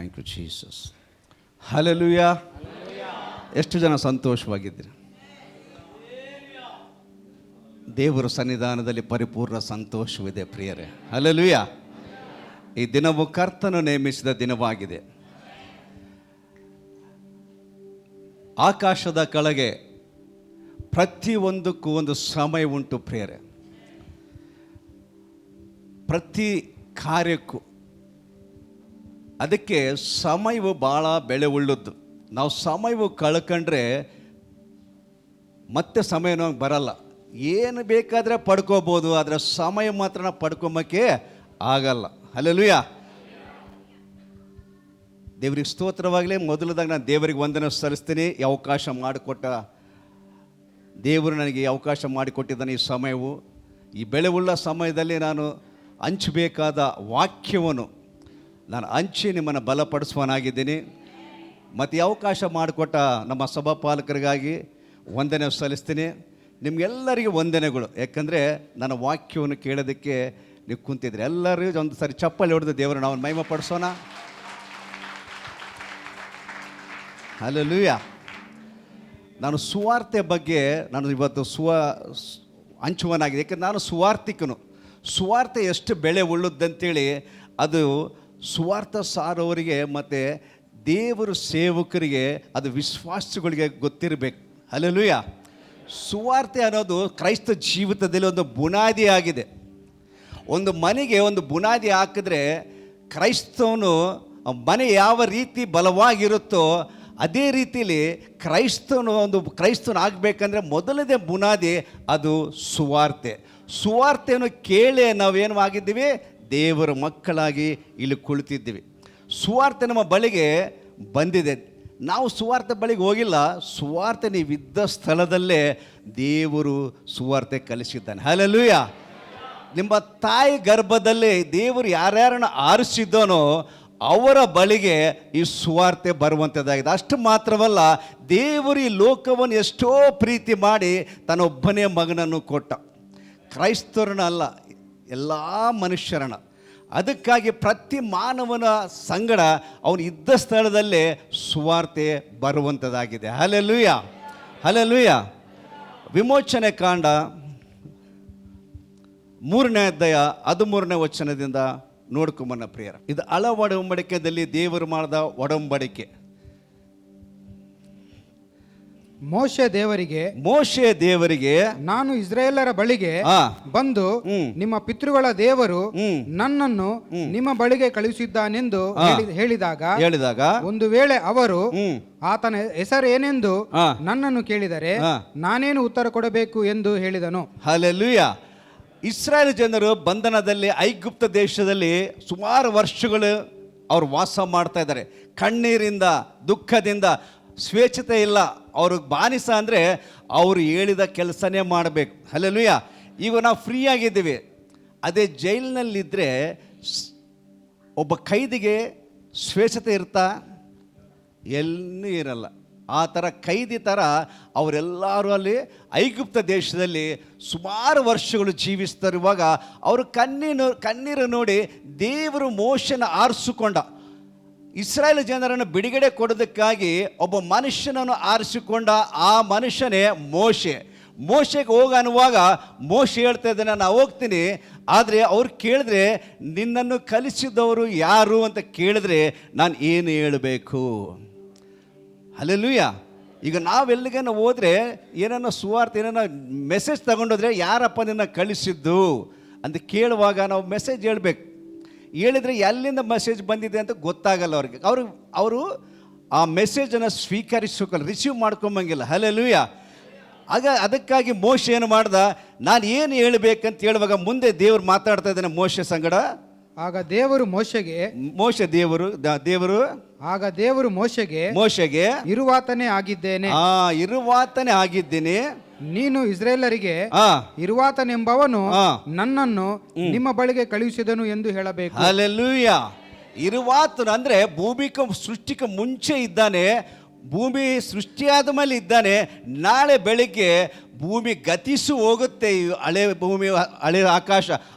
Thank you Jesus. Hallelujah. ಎಷ್ಟು ಜನ ಸಂತೋಷವಾಗಿದ್ದೀರಿ? ದೇವರ ಸನ್ನಿಧಾನದಲ್ಲಿ ಪರಿಪೂರ್ಣ ಸಂತೋಷವಿದೆ ಪ್ರಿಯರೇ. ಹಲ್ಲೆಲೂಯಾ. ಈ ದಿನವು ಕರ್ತನು ನೇಮಿಸಿದ ದಿನವಾಗಿದೆ. ಆಕಾಶದ ಕೆಳಗೆ ಪ್ರತಿಯೊಂದಕ್ಕೂ ಒಂದು ಸಮಯ ಉಂಟು ಪ್ರಿಯರೇ. ಪ್ರತಿ ಕಾರ್ಯಕ್ಕೂ ಅದಕ್ಕೆ ಸಮಯವು ಭಾಳ ಬೆಲೆ ಉಳ್ಳದ್ದು. ನಾವು ಸಮಯವು ಕಳ್ಕೊಂಡ್ರೆ ಮತ್ತೆ ಸಮಯ ನಮಗೆ ಬರಲ್ಲ. ಏನು ಬೇಕಾದರೆ ಪಡ್ಕೋಬೋದು, ಆದರೆ ಸಮಯ ಮಾತ್ರ ನಾವು ಪಡ್ಕೊಂಬಕ್ಕೆ ಆಗಲ್ಲ. ಹಲ್ಲೆಲೂಯಾ. ದೇವ್ರಿಗೆ ಸ್ತೋತ್ರವಾಗಲಿ. ಮೊದಲದಾಗ ನಾನು ದೇವರಿಗೆ ವಂದನೆ ಸಲ್ಲಿಸ್ತೀನಿ. ಈ ಅವಕಾಶ ಮಾಡಿಕೊಟ್ಟ ದೇವರು ನನಗೆ ಈ ಅವಕಾಶ ಮಾಡಿಕೊಟ್ಟಿದ್ದಾನೆ. ಈ ಸಮಯವು, ಈ ಬೆಳೆಯುಳ್ಳ ಸಮಯದಲ್ಲಿ ನಾನು ಹಂಚಬೇಕಾದ ವಾಕ್ಯವನ್ನು ನಾನು ಹಂಚಿ ನಿಮ್ಮನ್ನು ಬಲಪಡಿಸುವನಾಗಿದ್ದೀನಿ. ಮತ್ತು ಈ ಅವಕಾಶ ಮಾಡಿಕೊಟ್ಟ ನಮ್ಮ ಸಭಾಪಾಲಕರಿಗಾಗಿ ವಂದನೆ ಸಲ್ಲಿಸ್ತೀನಿ. ನಿಮಗೆಲ್ಲರಿಗೂ ವಂದನೆಗಳು. ಯಾಕಂದರೆ ನನ್ನ ವಾಕ್ಯವನ್ನು ಕೇಳೋದಕ್ಕೆ ನೀವು ಕುಂತಿದ್ರಿ. ಎಲ್ಲರಿಗೂ ಒಂದು ಸಾರಿ ಚಪ್ಪಲಿ ಹೊಡೆದು ದೇವರು ನಾವು ಮಹಿಮೆ ಪಡಿಸೋಣ. ಹಲ್ಲೆಲೂಯಾ. ನಾನು ಸುವಾರ್ತೆ ಬಗ್ಗೆ ನಾನು ಇವತ್ತು ಹಂಚುವನಾಗಿದೆ. ಯಾಕೆಂದರೆ ನಾನು ಸುವಾರ್ತಿಕನು. ಸುವಾರ್ತೆ ಎಷ್ಟು ಬೆಲೆ ಉಳ್ಳದಂತೇಳಿ ಅದು ಸುವಾರ್ಥ ಸಾರೋರಿಗೆ ಮತ್ತು ದೇವರು ಸೇವಕರಿಗೆ, ಅದು ವಿಶ್ವಾಸಗಳಿಗೆ ಗೊತ್ತಿರಬೇಕು. ಹಲ್ಲೆಲೂಯಾ. ಸುವಾರ್ತೆ ಅನ್ನೋದು ಕ್ರೈಸ್ತ ಜೀವಿತದಲ್ಲಿ ಒಂದು ಬುನಾದಿ ಆಗಿದೆ. ಒಂದು ಮನೆಗೆ ಒಂದು ಬುನಾದಿ ಹಾಕಿದ್ರೆ ಕ್ರೈಸ್ತವನು ಮನೆ ಯಾವ ರೀತಿ ಬಲವಾಗಿರುತ್ತೋ ಅದೇ ರೀತಿಯಲ್ಲಿ ಕ್ರೈಸ್ತವನು ಆಗಬೇಕಂದ್ರೆ ಮೊದಲನೇ ಬುನಾದಿ ಅದು ಸುವಾರ್ತೆ. ಸುವಾರ್ತೆಯನ್ನು ಕೇಳಿ ನಾವೇನು ಆಗಿದ್ದೀವಿ? ದೇವರ ಮಕ್ಕಳಾಗಿ ಇಲ್ಲಿ ಕುಳಿತಿದ್ದೀವಿ. ಸುವಾರ್ತೆ ನಮ್ಮ ಬಳಿಗೆ ಬಂದಿದೆ. ನಾವು ಸುವಾರ್ತೆ ಬಳಿಗೆ ಹೋಗಿಲ್ಲ. ಸುವಾರ್ತೆ ನೀವಿದ್ದ ಸ್ಥಳದಲ್ಲೇ ದೇವರು ಸುವಾರ್ತೆ ಕಲಿಸಿದ್ದಾನೆ. ಹಲ್ಲೆಲೂಯಾ. ನಿಮ್ಮ ತಾಯಿ ಗರ್ಭದಲ್ಲಿ ದೇವರು ಯಾರ್ಯಾರನ್ನು ಆರಿಸಿದ್ದಾನೋ ಅವರ ಬಳಿಗೆ ಈ ಸುವಾರ್ತೆ ಬರುವಂಥದ್ದಾಗಿದೆ. ಅಷ್ಟು ಮಾತ್ರವಲ್ಲ, ದೇವರು ಈ ಲೋಕವನ್ನು ಎಷ್ಟೋ ಪ್ರೀತಿ ಮಾಡಿ ತನ್ನೊಬ್ಬನೇ ಮಗನನ್ನು ಕೊಟ್ಟ. ಕ್ರೈಸ್ತರನ್ನ ಅಲ್ಲ, ಎಲ್ಲ ಮನುಷ್ಯರನ್ನ. ಅದಕ್ಕಾಗಿ ಪ್ರತಿ ಮಾನವನ ಸಂಗಡ ಅವನು ಇದ್ದ ಸ್ಥಳದಲ್ಲೇ ಸುವಾರ್ತೆ ಬರುವಂಥದ್ದಾಗಿದೆ. ಹಲ್ಲೆಲೂಯಾ. ಹಲ್ಲೆಲೂಯಾ. ವಿಮೋಚನೆ ಕಾಂಡ 3ನೇ ಅಧ್ಯಾಯ 13ನೇ ವಚನದಿಂದ ನೋಡ್ಕೊಂಬನ್ನ ಪ್ರಿಯರ. ಇದು ಹಳ ಒಡಂಬಡಿಕೆಯಲ್ಲಿ ದೇವರು ಮಾಡಿದ ಒಡಂಬಡಿಕೆ. ಮೋಶೆ ದೇವರಿಗೆ ನಾನು ಇಸ್ರಾಯೇಲರ ಬಳಿಗೆ ಬಂದು ನಿಮ್ಮ ಪಿತೃಗಳ ದೇವರು ನನ್ನನ್ನು ನಿಮ್ಮ ಬಳಿಗೆ ಕಳುಹಿಸಿದ್ದಾನೆಂದು ಹೇಳಿದಾಗ ಒಂದು ವೇಳೆ ಅವರು ಆತನ ಹೆಸರೇನೆಂದು ನನ್ನನ್ನು ಕೇಳಿದರೆ ನಾನೇನು ಉತ್ತರ ಕೊಡಬೇಕು ಎಂದು ಹೇಳಿದನು. ಹಲ್ಲೆಲೂಯಾ. ಇಸ್ರಾಯೇಲ್ ಜನರು ಬಂಧನದಲ್ಲಿ ಐಗುಪ್ತ ದೇಶದಲ್ಲಿ ಸುಮಾರು ವರ್ಷಗಳು ಅವರು ವಾಸ ಮಾಡ್ತಾ ಇದ್ದಾರೆ. ಕಣ್ಣೀರಿಂದ, ದುಃಖದಿಂದ, ಸ್ವೇಚ್ಛತೆ ಇಲ್ಲ. ಅವ್ರಿಗೆ ಬಾನಿಸ ಅಂದರೆ ಅವರು ಹೇಳಿದ ಕೆಲಸನೇ ಮಾಡಬೇಕು. ಹಲ್ಲೆಲೂಯಾ. ಈಗ ನಾವು ಫ್ರೀ ಆಗಿದ್ದೀವಿ. ಅದೇ ಜೈಲಿನಲ್ಲಿದ್ದರೆ ಒಬ್ಬ ಖೈದಿಗೆ ಸ್ವೇಚ್ಛತೆ ಇರ್ತಾ? ಎಲ್ಲೂ ಇರಲ್ಲ. ಆ ಥರ ಖೈದಿ ಥರ ಅವರೆಲ್ಲರೂ ಅಲ್ಲಿ ಐಗುಪ್ತ ದೇಶದಲ್ಲಿ ಸುಮಾರು ವರ್ಷಗಳು ಜೀವಿಸ್ತಿರುವಾಗ ಅವರು ಕಣ್ಣೀರು ನೋಡಿ ದೇವರು ಮೋಶೆನ ಆರಿಸಿಕೊಂಡ. ಇಸ್ರಾಯೇಲ್ ಜನರನ್ನು ಬಿಡುಗಡೆ ಕೊಡೋದಕ್ಕಾಗಿ ಒಬ್ಬ ಮನುಷ್ಯನನ್ನು ಆರಿಸಿಕೊಂಡ. ಆ ಮನುಷ್ಯನೇ ಮೋಶೆಗೆ ಹೋಗನ್ನುವಾಗ ಮೋಶೆ ಹೇಳ್ತಾ ಇದ್ದಾನೆ, ನಾನು ಹೋಗ್ತೀನಿ, ಆದರೆ ಅವ್ರು ಕೇಳಿದ್ರೆ ನಿನ್ನನ್ನು ಕಲಿಸಿದವರು ಯಾರು ಅಂತ ಕೇಳಿದ್ರೆ ನಾನು ಏನು ಹೇಳಬೇಕು? ಹಲ್ಲೆಲೂಯಾ. ಈಗ ನಾವೆಲ್ಲಿಗೇನೋ ಹೋದರೆ ಏನನ್ನ ಸುವಾರ್ತೆ ಏನನ್ನ ಮೆಸೇಜ್ ತಗೊಂಡೋದ್ರೆ ಯಾರಪ್ಪ ನಿನ್ನ ಕಳಿಸಿದ್ದು ಅಂತ ಕೇಳುವಾಗ ನಾವು ಮೆಸೇಜ್ ಹೇಳ್ಬೇಕು. ಹೇಳಿದರೆ ಎಲ್ಲಿಂದ ಮೆಸೇಜ್ ಬಂದಿದೆ ಅಂತ ಗೊತ್ತಾಗಲ್ಲ ಅವ್ರಿಗೆ. ಅವರು ಆ ಮೆಸೇಜನ್ನು ಸ್ವೀಕರಿಸೋಕಲ್ಲ, ರಿಸೀವ್ ಮಾಡ್ಕೊಂಬಂಗಿಲ್ಲ. ಹಲ್ಲೆಲೂಯಾ. ಅದಕ್ಕಾಗಿ ಮೋಶೆ ಏನು ಮಾಡ್ದ? ನಾನು ಏನು ಹೇಳಬೇಕಂತ ಹೇಳುವಾಗ ಮುಂದೆ ದೇವರು ಮಾತಾಡ್ತಾ ಇದ್ದಾನೆ ಮೋಶೆ ಸಂಗಡ. ಆಗ ದೇವರು ಮೋಶೆಗೆ ಇರುವಾತನೇ ಆಗಿದ್ದೇನೆ, ನೀನು ಇಸ್ರಾಯೇಲರಿಗೆ ಇರುವಾತನೆಂಬವನು ನನ್ನನ್ನು ನಿಮ್ಮ ಬಳಿಗೆ ಕಳುಹಿಸಿದನು ಎಂದು ಹೇಳಬೇಕು. ಹಲ್ಲೆಲೂಯಾ. ಇರುವಾತನು ಅಂದರೆ ಭೂಮಿಕ ಸೃಷ್ಟಿಗೆ ಮುಂಚೆ ಇದ್ದಾನೆ, ಭೂಮಿ ಸೃಷ್ಟಿಯಾದ ಮೇಲೆ ಇದ್ದಾನೆ. ನಾಳೆ ಬೆಳಿಗ್ಗೆ ಭೂಮಿ ಗತಿಸು ಹೋಗುತ್ತೆ, ಹಳೆ ಭೂಮಿ ಹಳೆ ಆಕಾಶ,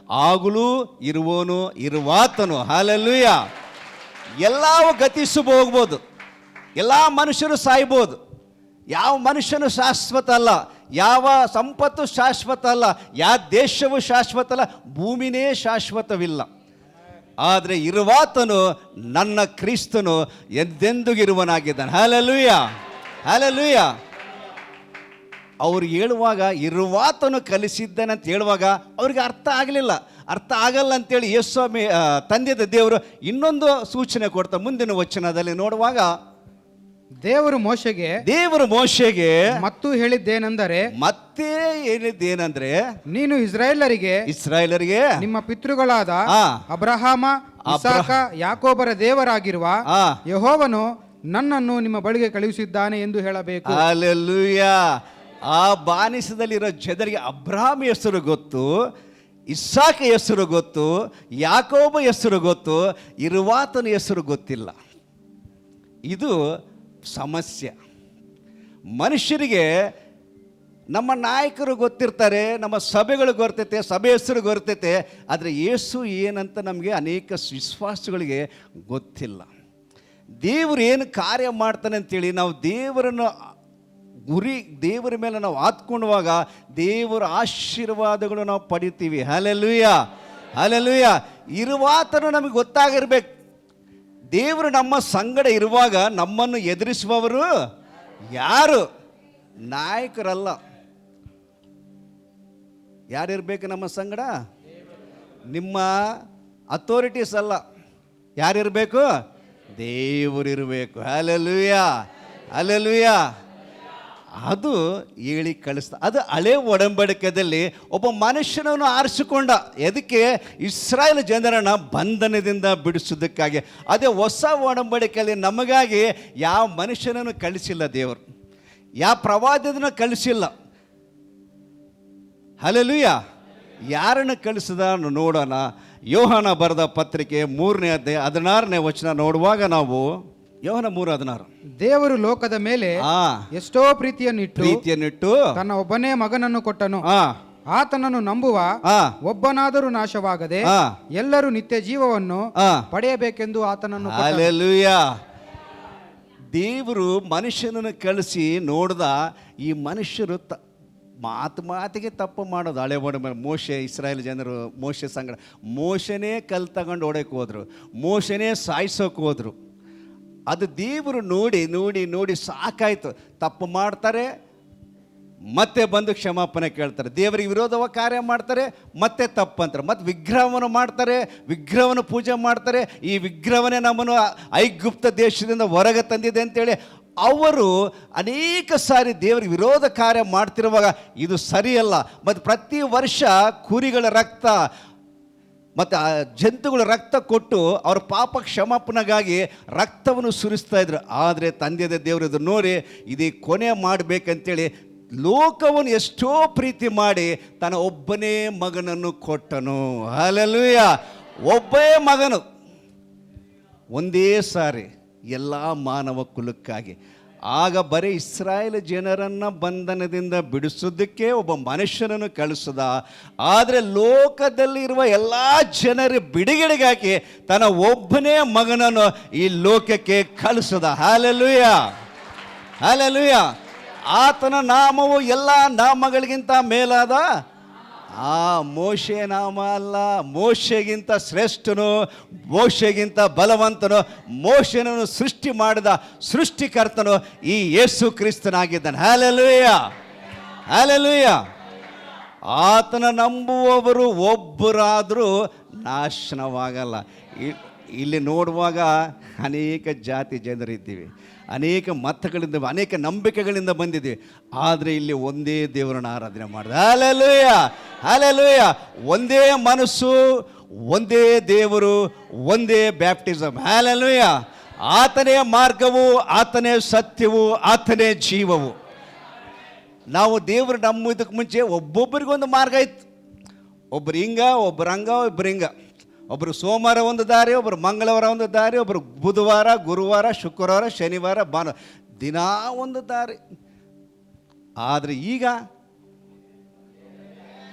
ಆಗಲೂ ಇರುವನು ಇರುವಾತನು. ಹಲ್ಲೆಲೂಯಾ. ಎಲ್ಲವೂ ಗತಿಸಿ ಹೋಗ್ಬೋದು, ಎಲ್ಲ ಮನುಷ್ಯರು ಸಾಯ್ಬೋದು, ಯಾವ ಮನುಷ್ಯನು ಶಾಶ್ವತ ಅಲ್ಲ, ಯಾವ ಸಂಪತ್ತು ಶಾಶ್ವತ ಅಲ್ಲ, ಯಾವ ದೇಶವೂ ಶಾಶ್ವತ ಅಲ್ಲ, ಭೂಮಿನೇ ಶಾಶ್ವತವಿಲ್ಲ. ಆದರೆ ಇರುವಾತನು ನನ್ನ ಕ್ರಿಸ್ತನು ಎಂದೆಂದಿರುವನಾಗಿದ್ದಾನೆ. Hallelujah, hallelujah. ಅವ್ರು ಹೇಳುವಾಗ ಇರುವಾತನು ಕಲಿಸಿದ್ದಾನೆ ಅಂತ ಹೇಳುವಾಗ ಅವ್ರಿಗೆ ಅರ್ಥ ಆಗಲಿಲ್ಲ. ಅರ್ಥ ಆಗಲ್ಲ ಅಂತೇಳಿ ಯೇಸು ತಂದೆಯ ದೇವರು ಇನ್ನೊಂದು ಸೂಚನೆ ಕೊಡ್ತಾರೆ. ಮುಂದಿನ ವಚನದಲ್ಲಿ ನೋಡುವಾಗ ದೇವರು ಮೋಶೆಗೆ ಮತ್ತು ಹೇಳಿದ್ದೇನೆಂದರೆ ನೀನು ಇಸ್ರಾಯೇಲರಿಗೆ ನಿಮ್ಮ ಪಿತೃಗಳಾದ ಅಬ್ರಹಾಮ, ಇಸಾಕ, ಯಾಕೋಬರ ದೇವರಾಗಿರುವ ಯೆಹೋವನು ನನ್ನನ್ನು ನಿಮ್ಮ ಬಳಿಗೆ ಕಳುಹಿಸಿದ್ದಾನೆ ಎಂದು ಹೇಳಬೇಕು. ಹಲ್ಲೆಲೂಯಾ. ಆ ಬಾನಿಸದಲ್ಲಿರೋ ಜನರಿಗೆ ಅಬ್ರಹಾಮ ಹೆಸರು ಗೊತ್ತು, ಇಸಾಕ ಹೆಸರು ಗೊತ್ತು, ಯಾಕೋಬ ಹೆಸರು ಗೊತ್ತು, ಇರುವಾತನ ಹೆಸರು ಗೊತ್ತಿಲ್ಲ. ಇದು ಸಮಸ್ಯೆ. ಮನುಷ್ಯರಿಗೆ ನಮ್ಮ ನಾಯಕರು ಗೊತ್ತಿರ್ತಾರೆ, ನಮ್ಮ ಸಭೆಗಳು ಗೊತ್ತೈತೆ, ಸಭೆ ಹೆಸರು ಗೊತ್ತೈತೆ, ಆದರೆ ಯೇಸು ಏನಂತ ನಮಗೆ ಅನೇಕ ವಿಶ್ವಾಸಗಳಿಗೆ ಗೊತ್ತಿಲ್ಲ. ದೇವರು ಏನು ಕಾರ್ಯ ಮಾಡ್ತಾನೆ ಅಂತೇಳಿ ನಾವು ದೇವರ ಮೇಲೆ ನಾವು ಆತ್ಕೊಳ್ಳುವಾಗ ದೇವರ ಆಶೀರ್ವಾದಗಳು ನಾವು ಪಡಿತೀವಿ. Hallelujah, hallelujah. ಇರುವಾತನು ನಮಗೆ ಗೊತ್ತಾಗಿರ್ಬೇಕು. ದೇವರು ನಮ್ಮ ಸಂಗಡ ಇರುವಾಗ ನಮ್ಮನ್ನು ಎದುರಿಸುವವರು ಯಾರು? ನಾಯಕರಲ್ಲ. ಯಾರಿರ್ಬೇಕು ನಮ್ಮ ಸಂಗಡ? ನಿಮ್ಮ ಅಥಾರಿಟೀಸ್ ಅಲ್ಲ. ಯಾರಿರಬೇಕು? ದೇವರಿರಬೇಕು. Hallelujah, hallelujah. ಅದು ಹೇಳಿ ಕಳಿಸ್ತಾ. ಅದು ಹಳೆ ಒಡಂಬಡಿಕೆಯಲ್ಲಿ ಒಬ್ಬ ಮನುಷ್ಯನನ್ನು ಆರಿಸಿಕೊಂಡ. ಎದಕ್ಕೆ? ಇಸ್ರಾಯೇಲ್ ಜನರನ್ನು ಬಂಧನದಿಂದ ಬಿಡಿಸೋದಕ್ಕಾಗಿ. ಅದೇ ಹೊಸ ಒಡಂಬಡಿಕೆಯಲ್ಲಿ ನಮಗಾಗಿ ಯಾವ ಮನುಷ್ಯನನ್ನು ಕಳಿಸಿಲ್ಲ ದೇವರು, ಯಾವ ಪ್ರವಾದಿಯನ್ನು ಕಳಿಸಿಲ್ಲ. ಹಲ್ಲೆಲೂಯಾ. ಯಾರನ್ನು ಕಳಿಸಿದ ನೋಡೋಣ. ಯೋಹಾನ ಬರೆದ ಪತ್ರಿಕೆ 3ನೇ ಅಧ್ಯಾಯ 16ನೇ ವಚನ ನೋಡುವಾಗ ನಾವು ಯೋಹಾನ 3:16 ದೇವರು ಲೋಕದ ಮೇಲೆ ಎಷ್ಟೋ ಪ್ರೀತಿಯನ್ನಿಟ್ಟು ತನ್ನ ಒಬ್ಬನೇ ಮಗನನ್ನು ಕೊಟ್ಟನು, ಆತನನ್ನು ನಂಬುವ ಒಬ್ಬನಾದರೂ ನಾಶವಾಗದೆ ಎಲ್ಲರೂ ನಿತ್ಯ ಜೀವವನ್ನು ಪಡೆಯಬೇಕೆಂದು ಆತನನ್ನು. ಹಲ್ಲೆಲೂಯಾ. ದೇವರು ಮನುಷ್ಯನನ್ನು ಕಳಿಸಿ ನೋಡ್ದ. ಈ ಮನುಷ್ಯರು ಮಾತಿಗೆ ತಪ್ಪು ಮಾಡೋದು. ಹಳೆ ಒಡಂಬಡಿಕೆ ಮೋಶೆ, ಇಸ್ರಾಯೇಲ್ ಜನರು ಮೋಶೆ ಸಂಗಡ ಮೋಶನೇ ಕಲ್ ತಗೊಂಡು ಓಡಕ್ಕೆ ಹೋದ್ರು, ಮೋಶನೇ ಸಾಯಿಸೋಕೆ ಹೋದ್ರು. ಅದು ದೇವರು ನೋಡಿ ನೋಡಿ ನೋಡಿ ಸಾಕಾಯ್ತು. ತಪ್ಪು ಮಾಡ್ತಾರೆ, ಮತ್ತೆ ಬಂದು ಕ್ಷಮಾಪಣೆ ಕೇಳ್ತಾರೆ. ದೇವರಿಗೆ ವಿರೋಧವಾಗಿ ಕಾರ್ಯ ಮಾಡ್ತಾರೆ, ಮತ್ತೆ ತಪ್ಪಂತಾರೆ. ಮತ್ತೆ ವಿಗ್ರಹವನ್ನು ಮಾಡ್ತಾರೆ, ವಿಗ್ರಹವನ್ನು ಪೂಜೆ ಮಾಡ್ತಾರೆ. ಈ ವಿಗ್ರಹವನ್ನೇ ನಮ್ಮನ್ನು ಐಗುಪ್ತ ದೇಶದಿಂದ ಹೊರಗೆ ತಂದಿದೆ ಅಂತೇಳಿ ಅವರು ಅನೇಕ ಸಾರಿ ದೇವರಿಗೆ ವಿರೋಧ ಕಾರ್ಯ ಮಾಡ್ತಿರುವಾಗ ಇದು ಸರಿಯಲ್ಲ. ಮತ್ತು ಪ್ರತಿ ವರ್ಷ ಕುರಿಗಳ ರಕ್ತ ಮತ್ತು ಆ ಜಂತುಗಳ ರಕ್ತ ಕೊಟ್ಟು ಅವ್ರ ಪಾಪ ಕ್ಷಮಾಪಣೆಗಾಗಿ ರಕ್ತವನ್ನು ಸುರಿಸ್ತಾ ಇದ್ರು. ಆದರೆ ತಂದೆಯ ದೇವರು ಇದು ನೋಡಿ ಇದೇ ಕೊನೆ ಮಾಡಬೇಕಂತೇಳಿ ಲೋಕವನ್ನು ಎಷ್ಟೋ ಪ್ರೀತಿ ಮಾಡಿ ತನ್ನ ಒಬ್ಬನೇ ಮಗನನ್ನು ಕೊಟ್ಟನು. ಹಲ್ಲೆಲೂಯಾ. ಒಬ್ಬೇ ಮಗನು ಒಂದೇ ಸಾರಿ ಎಲ್ಲ ಮಾನವ ಕುಲಕ್ಕಾಗಿ. ಆಗ ಬರೀ ಇಸ್ರಾಯೇಲ್ ಜನರನ್ನು ಬಂಧನದಿಂದ ಬಿಡಿಸೋದಕ್ಕೆ ಒಬ್ಬ ಮನುಷ್ಯನನ್ನು ಕಳಿಸದ. ಆದರೆ ಲೋಕದಲ್ಲಿರುವ ಎಲ್ಲ ಜನರ ಬಿಡುಗಡೆಗಾಗಿ ತನ್ನ ಒಬ್ಬನೇ ಮಗನನ್ನು ಈ ಲೋಕಕ್ಕೆ ಕಳಿಸದ. Hallelujah, hallelujah. ಆತನ ನಾಮವು ಎಲ್ಲ ನಾಮಗಳಿಗಿಂತ ಮೇಲಾದ. ಮೋಶೆ ನಾಮ ಅಲ್ಲ, ಮೋಶೆಗಿಂತ ಶ್ರೇಷ್ಠನು, ಮೋಶೆಗಿಂತ ಬಲವಂತನು, ಮೋಶೆನನ್ನು ಸೃಷ್ಟಿ ಮಾಡಿದ ಸೃಷ್ಟಿಕರ್ತನು ಈ ಯೇಸು ಕ್ರಿಸ್ತನಾಗಿದ್ದಾನೆ. Hallelujah, hallelujah. ಆತನ ನಂಬುವವರು ಒಬ್ಬರಾದರೂ ನಾಶನವಾಗಲ್ಲ. ಇಲ್ಲಿ ನೋಡುವಾಗ ಅನೇಕ ಜಾತಿ ಜನರಿದ್ದೀವಿ, ಅನೇಕ ಮತಗಳಿಂದ, ಅನೇಕ ನಂಬಿಕೆಗಳಿಂದ ಬಂದಿದ್ದೀವಿ. ಆದರೆ ಇಲ್ಲಿ ಒಂದೇ ದೇವರನ್ನು ಆರಾಧನೆ ಮಾಡಿದೆ. Hallelujah, hallelujah. ಒಂದೇ ಮನಸ್ಸು, ಒಂದೇ ದೇವರು, ಒಂದೇ ಬ್ಯಾಪ್ಟಿಸಮ್. ಹಲ್ಲೆಲೂಯಾ. ಆತನೇ ಮಾರ್ಗವು, ಆತನೇ ಸತ್ಯವು, ಆತನೇ ಜೀವವು. ನಾವು ದೇವರು ನಂಬುವುದಕ್ಕೆ ಮುಂಚೆ ಒಬ್ಬೊಬ್ಬರಿಗೊಂದು ಮಾರ್ಗ ಇತ್ತು. ಒಬ್ಬರು ಹಿಂಗ, ಒಬ್ಬರು ಹಂಗ, ಒಬ್ಬರು ಹಿಂಗ. ಒಬ್ಬರು ಸೋಮವಾರ ಒಂದು ದಾರಿ, ಒಬ್ಬರು ಮಂಗಳವಾರ ಒಂದು ದಾರಿ, ಒಬ್ಬರು ಬುಧವಾರ, ಗುರುವಾರ, ಶುಕ್ರವಾರ, ಶನಿವಾರ, ಭಾನುವಾರ, ದಿನಾ ಒಂದು ದಾರಿ. ಆದರೆ ಈಗ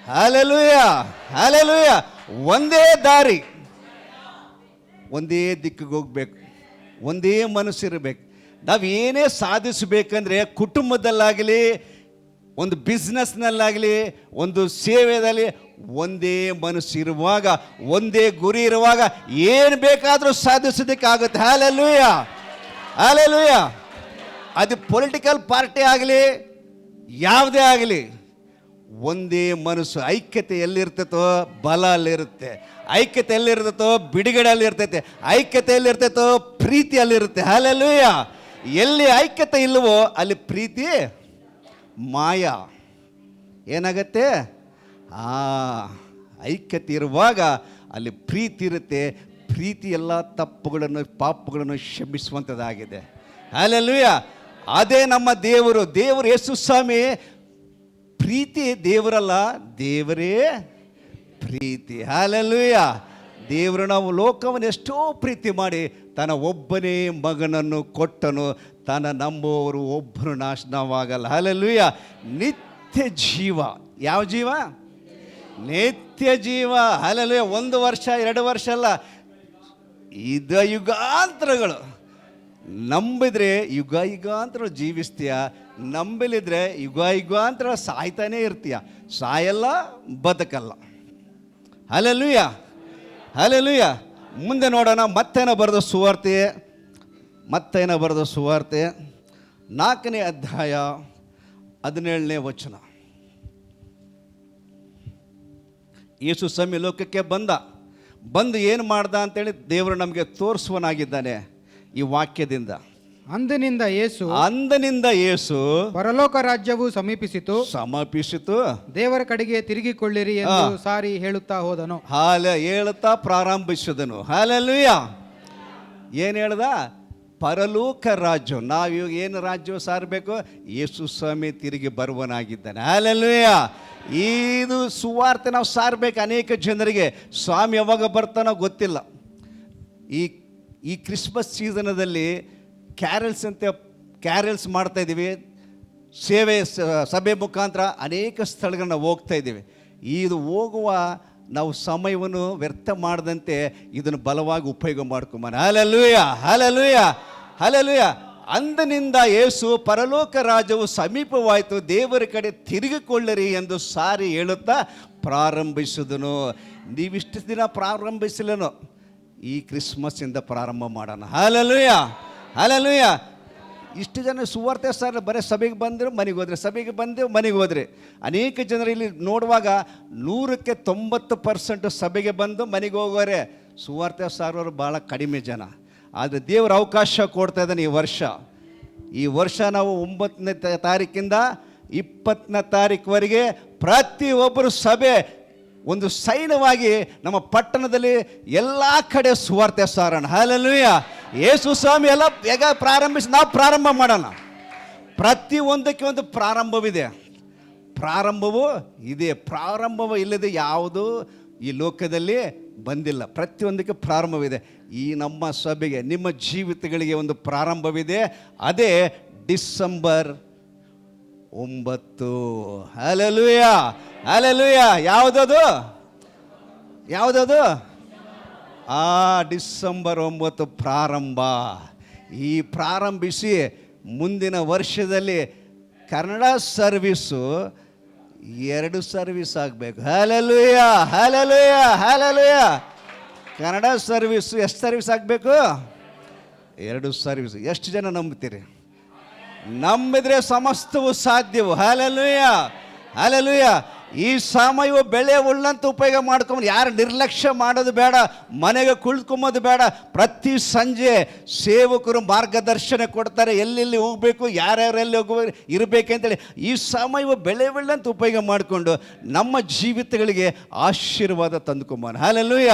ಹಲ್ಲೆಲೂಯಾ, ಹಲ್ಲೆಲೂಯಾ, ಒಂದೇ ದಾರಿ, ಒಂದೇ ದಿಕ್ಕಿಗೆ ಹೋಗ್ಬೇಕು. ಒಂದೇ ಮನಸ್ಸಿರಬೇಕು. ನಾವು ಏನೇ ಸಾಧಿಸಬೇಕಂದ್ರೆ ಕುಟುಂಬದಲ್ಲಾಗಲಿ, ಒಂದು ಬಿಸ್ನೆಸ್ನಲ್ಲಾಗಲಿ, ಒಂದು ಸೇವೆಯಲ್ಲಿ ಒಂದೇ ಮನಸ್ಸು ಇರುವಾಗ, ಒಂದೇ ಗುರಿ ಇರುವಾಗ ಏನು ಬೇಕಾದರೂ ಸಾಧಿಸೋದಕ್ಕಾಗುತ್ತೆ. Hallelujah, hallelujah. ಅದು ಪೊಲಿಟಿಕಲ್ ಪಾರ್ಟಿ ಆಗಲಿ, ಯಾವುದೇ ಆಗಲಿ, ಒಂದೇ ಮನಸ್ಸು. ಐಕ್ಯತೆ ಎಲ್ಲಿರ್ತೈತೋ ಬಲ ಅಲ್ಲಿರುತ್ತೆ, ಐಕ್ಯತೆ ಎಲ್ಲಿರ್ತೈತೋ ಬಿಡುಗಡೆ ಅಲ್ಲಿರ್ತೈತೆ, ಐಕ್ಯತೆ ಎಲ್ಲಿರ್ತೈತೋ ಪ್ರೀತಿ ಅಲ್ಲಿರುತ್ತೆ. ಹಲ್ಲೆಲೂಯ. ಎಲ್ಲಿ ಐಕ್ಯತೆ ಇಲ್ಲವೋ ಅಲ್ಲಿ ಪ್ರೀತಿ ಮಾಯ. ಏನಾಗತ್ತೆ? ಐಕ್ಯತೆ ಇರುವಾಗ ಅಲ್ಲಿ ಪ್ರೀತಿ ಇರುತ್ತೆ. ಪ್ರೀತಿ ಎಲ್ಲ ತಪ್ಪುಗಳನ್ನು ಪಾಪಗಳನ್ನು ಕ್ಷಮಿಸುವಂಥದ್ದಾಗಿದೆ. ಹಲ್ಲೆಲೂಯ. ಅದೇ ನಮ್ಮ ದೇವರು. ಯೇಸು ಸ್ವಾಮಿ ಪ್ರೀತಿ ದೇವರಲ್ಲ, ದೇವರೇ ಪ್ರೀತಿ. ಹಲ್ಲೆಲೂಯ. ದೇವರು ನಾವು ಲೋಕವನ್ನು ಎಷ್ಟೋ ಪ್ರೀತಿ ಮಾಡಿ ತನ್ನ ಒಬ್ಬನೇ ಮಗನನ್ನು ಕೊಟ್ಟನು. ತನ್ನ ನಂಬುವವರು ಒಬ್ಬರು ನಾಶನವಾಗಲ್ಲ. ಹಲ್ಲೆಲೂಯ. ನಿತ್ಯ ಜೀವ. ಯಾವ ಜೀವ? ನಿತ್ಯ ಜೀವ. ಹಲ್ಲೆಲೂಯ. 1 ವರ್ಷ 2 ವರ್ಷ ಅಲ್ಲ, ಇದು ಯುಗಾಂತರಗಳು. ನಂಬಿದ್ರೆ ಯುಗ ಯುಗಾಂತರ ಜೀವಿಸ್ತೀಯ, ನಂಬಲಿದ್ರೆ ಯುಗ ಯುಗಾಂತರ ಸಾಯ್ತಾನೇ ಇರ್ತೀಯ. ಸಾಯಲ್ಲ, ಬದುಕಲ್ಲ. Hallelujah, hallelujah. ಮುಂದೆ ನೋಡೋಣ. ಮತ್ತೇನ ಬರೆದ ಸುವಾರ್ತೆ, 4ನೇ ಅಧ್ಯಾಯ 17ನೇ ವಚನ. ಯೇಸು ಸ್ವಾಮಿ ಲೋಕಕ್ಕೆ ಬಂದು ಏನು ಮಾಡ್ದ ಅಂತೇಳಿ ದೇವರು ನಮಗೆ ತೋರಿಸುವನಾಗಿದ್ದಾನೆ ಈ ವಾಕ್ಯದಿಂದ. ಅಂದಿನಿಂದ ಯೇಸು ಪರಲೋಕ ರಾಜ್ಯವು ಸಮೀಪಿಸಿತು, ದೇವರ ಕಡೆಗೆ ತಿರುಗಿಕೊಳ್ಳಿರಿ ಎಂದು ಸಾರಿ ಹೇಳುತ್ತಾ ಹೋದನು. ಹೇಳುತ್ತಾ ಪ್ರಾರಂಭಿಸಿದನು. ಹಲ್ಲೆಲೂಯ. ಏನು ಹೇಳ್ದ? ಪರಲೋಕ ರಾಜ್ಯ. ನಾವು ಇವಾಗ ಏನು ರಾಜ್ಯ ಸಾರಬೇಕು? ಯೇಸು ಸ್ವಾಮಿ ತಿರುಗಿ ಬರುವನಾಗಿದ್ದಾನೆ. ಹಲ್ಲೆಲೂಯ. ಇದು ಸುವಾರ್ತೆ ನಾವು ಸಾರಬೇಕು ಅನೇಕ ಜನರಿಗೆ. ಸ್ವಾಮಿ ಯಾವಾಗ ಬರ್ತಾನೋ ಗೊತ್ತಿಲ್ಲ. ಈ ಕ್ರಿಸ್ಮಸ್ ಸೀಸನದಲ್ಲಿ ಕ್ಯಾರಲ್ಸ್ ಮಾಡ್ತಾ ಇದ್ದೀವಿ. ಸಭೆ ಮುಖಾಂತರ ಅನೇಕ ಸ್ಥಳಗಳನ್ನ ಹೋಗ್ತಾ ಇದ್ದೀವಿ. ಇದು ಹೋಗುವ ನಾವು ಸಮಯವನ್ನು ವ್ಯರ್ಥ ಮಾಡದಂತೆ ಇದನ್ನು ಬಲವಾಗಿ ಉಪಯೋಗ ಮಾಡ್ಕೊಂಬ. Hallelujah, hallelujah, hallelujah. ಅಂದಿನಿಂದ ಯೇಸು ಪರಲೋಕ ರಾಜ್ಯವು ಸಮೀಪವಾಯಿತು, ದೇವರ ಕಡೆ ತಿರುಗಿಕೊಳ್ಳಿರಿ ಎಂದು ಸಾರಿ ಹೇಳುತ್ತಾ ಪ್ರಾರಂಭಿಸಿದನು. ನೀವಿಷ್ಟು ದಿನ ಪ್ರಾರಂಭಿಸಲೇನೋ, ಈ ಕ್ರಿಸ್ಮಸ್ಸಿಂದ ಪ್ರಾರಂಭ ಮಾಡೋಣ. Hallelujah, hallelujah. ಇಷ್ಟು ಜನ ಸುವಾರ್ತೆ ಸಾರ ಬರೀ ಸಭೆಗೆ ಬಂದರು ಮನೆಗೆ ಹೋದ್ರೆ, ಸಭೆಗೆ ಬಂದೆವು ಮನೆಗೆ ಹೋದ್ರೆ. ಅನೇಕ ಜನರು ಇಲ್ಲಿ ನೋಡುವಾಗ 100ಕ್ಕೆ 90% ಸಭೆಗೆ ಬಂದು ಮನೆಗೆ ಹೋಗೋರೆ. ಸುವಾರ್ತೆ ಸಾರೋರು ಭಾಳ ಕಡಿಮೆ ಜನ. ಆದರೆ ದೇವರು ಅವಕಾಶ ಕೊಡ್ತಾ ಇದ್ದಾನೆ ಈ ವರ್ಷ ನಾವು 9ನೇ ತಾರೀಕಿಂದ 20ನೇ ತಾರೀಕುವರೆಗೆ ಪ್ರತಿಯೊಬ್ಬರು ಸಭೆ ಒಂದು ಸೈನ್ಯವಾಗಿ ನಮ್ಮ ಪಟ್ಟಣದಲ್ಲಿ ಎಲ್ಲ ಕಡೆ ಸುವಾರ್ತೆ ಸಾರೋಣ. ಹಲ್ಲೆಲೂಯ. ಯೇಸು ಸ್ವಾಮಿ ಎಲ್ಲ ಬೇಗ ಪ್ರಾರಂಭಿಸಿ ನಾವು ಪ್ರಾರಂಭ ಮಾಡೋಣ. ಪ್ರತಿಯೊಂದಕ್ಕೆ ಒಂದು ಪ್ರಾರಂಭವಿದೆ. ಪ್ರಾರಂಭವೂ ಇದೆ. ಪ್ರಾರಂಭವೂ ಇಲ್ಲದೆ ಯಾವುದೂ ಈ ಲೋಕದಲ್ಲಿ ಬಂದಿಲ್ಲ. ಪ್ರತಿಯೊಂದಕ್ಕೆ ಪ್ರಾರಂಭವಿದೆ. ಈ ನಮ್ಮ ಸಭೆಗೆ, ನಿಮ್ಮ ಜೀವಿತಗಳಿಗೆ ಒಂದು ಪ್ರಾರಂಭವಿದೆ. ಅದೇ ಡಿಸೆಂಬರ್ 9. Hallelujah, hallelujah. ಯಾವುದದು? ಡಿಸೆಂಬರ್ 9 ಪ್ರಾರಂಭ. ಈ ಪ್ರಾರಂಭಿಸಿ ಮುಂದಿನ ವರ್ಷದಲ್ಲಿ ಕನ್ನಡ ಸರ್ವೀಸು 2 ಸರ್ವೀಸ್ ಆಗಬೇಕು. Hallelujah, hallelujah, hallelujah. Kannada service ಎಷ್ಟು ಸರ್ವೀಸ್ ಆಗಬೇಕು? 2 ಸರ್ವೀಸ್. ಎಷ್ಟು ಜನ ನಂಬ್ತೀರಿ? ನಂಬಿದ್ರೆ ಸಮಸ್ತವು ಸಾಧ್ಯವು. Hallelujah, hallelujah. ಈ ಸಮಯವು ಬೆಳೆ ಉಳ್ಳಂತ ಉಪಯೋಗ ಮಾಡ್ಕೊಂಡು, ಯಾರು ನಿರ್ಲಕ್ಷ್ಯ ಮಾಡೋದು ಬೇಡ, ಮನೆಗೆ ಕುಳಿತುಕೊಂಬೋದು ಬೇಡ. ಪ್ರತಿ ಸಂಜೆ ಸೇವಕರು ಮಾರ್ಗದರ್ಶನ ಕೊಡ್ತಾರೆ, ಎಲ್ಲೆಲ್ಲಿ ಹೋಗಬೇಕು, ಯಾರ್ಯಾರೆಲ್ಲಿ ಇರಬೇಕಂತೇಳಿ. ಈ ಸಮಯವು ಬೆಳೆ ಉಳ್ಳಂತ ಉಪಯೋಗ ಮಾಡಿಕೊಂಡು ನಮ್ಮ ಜೀವಿತಗಳಿಗೆ ಆಶೀರ್ವಾದ ತಂದುಕೊಂಬೋಣ. ಹಲ್ಲೆಲೂಯ.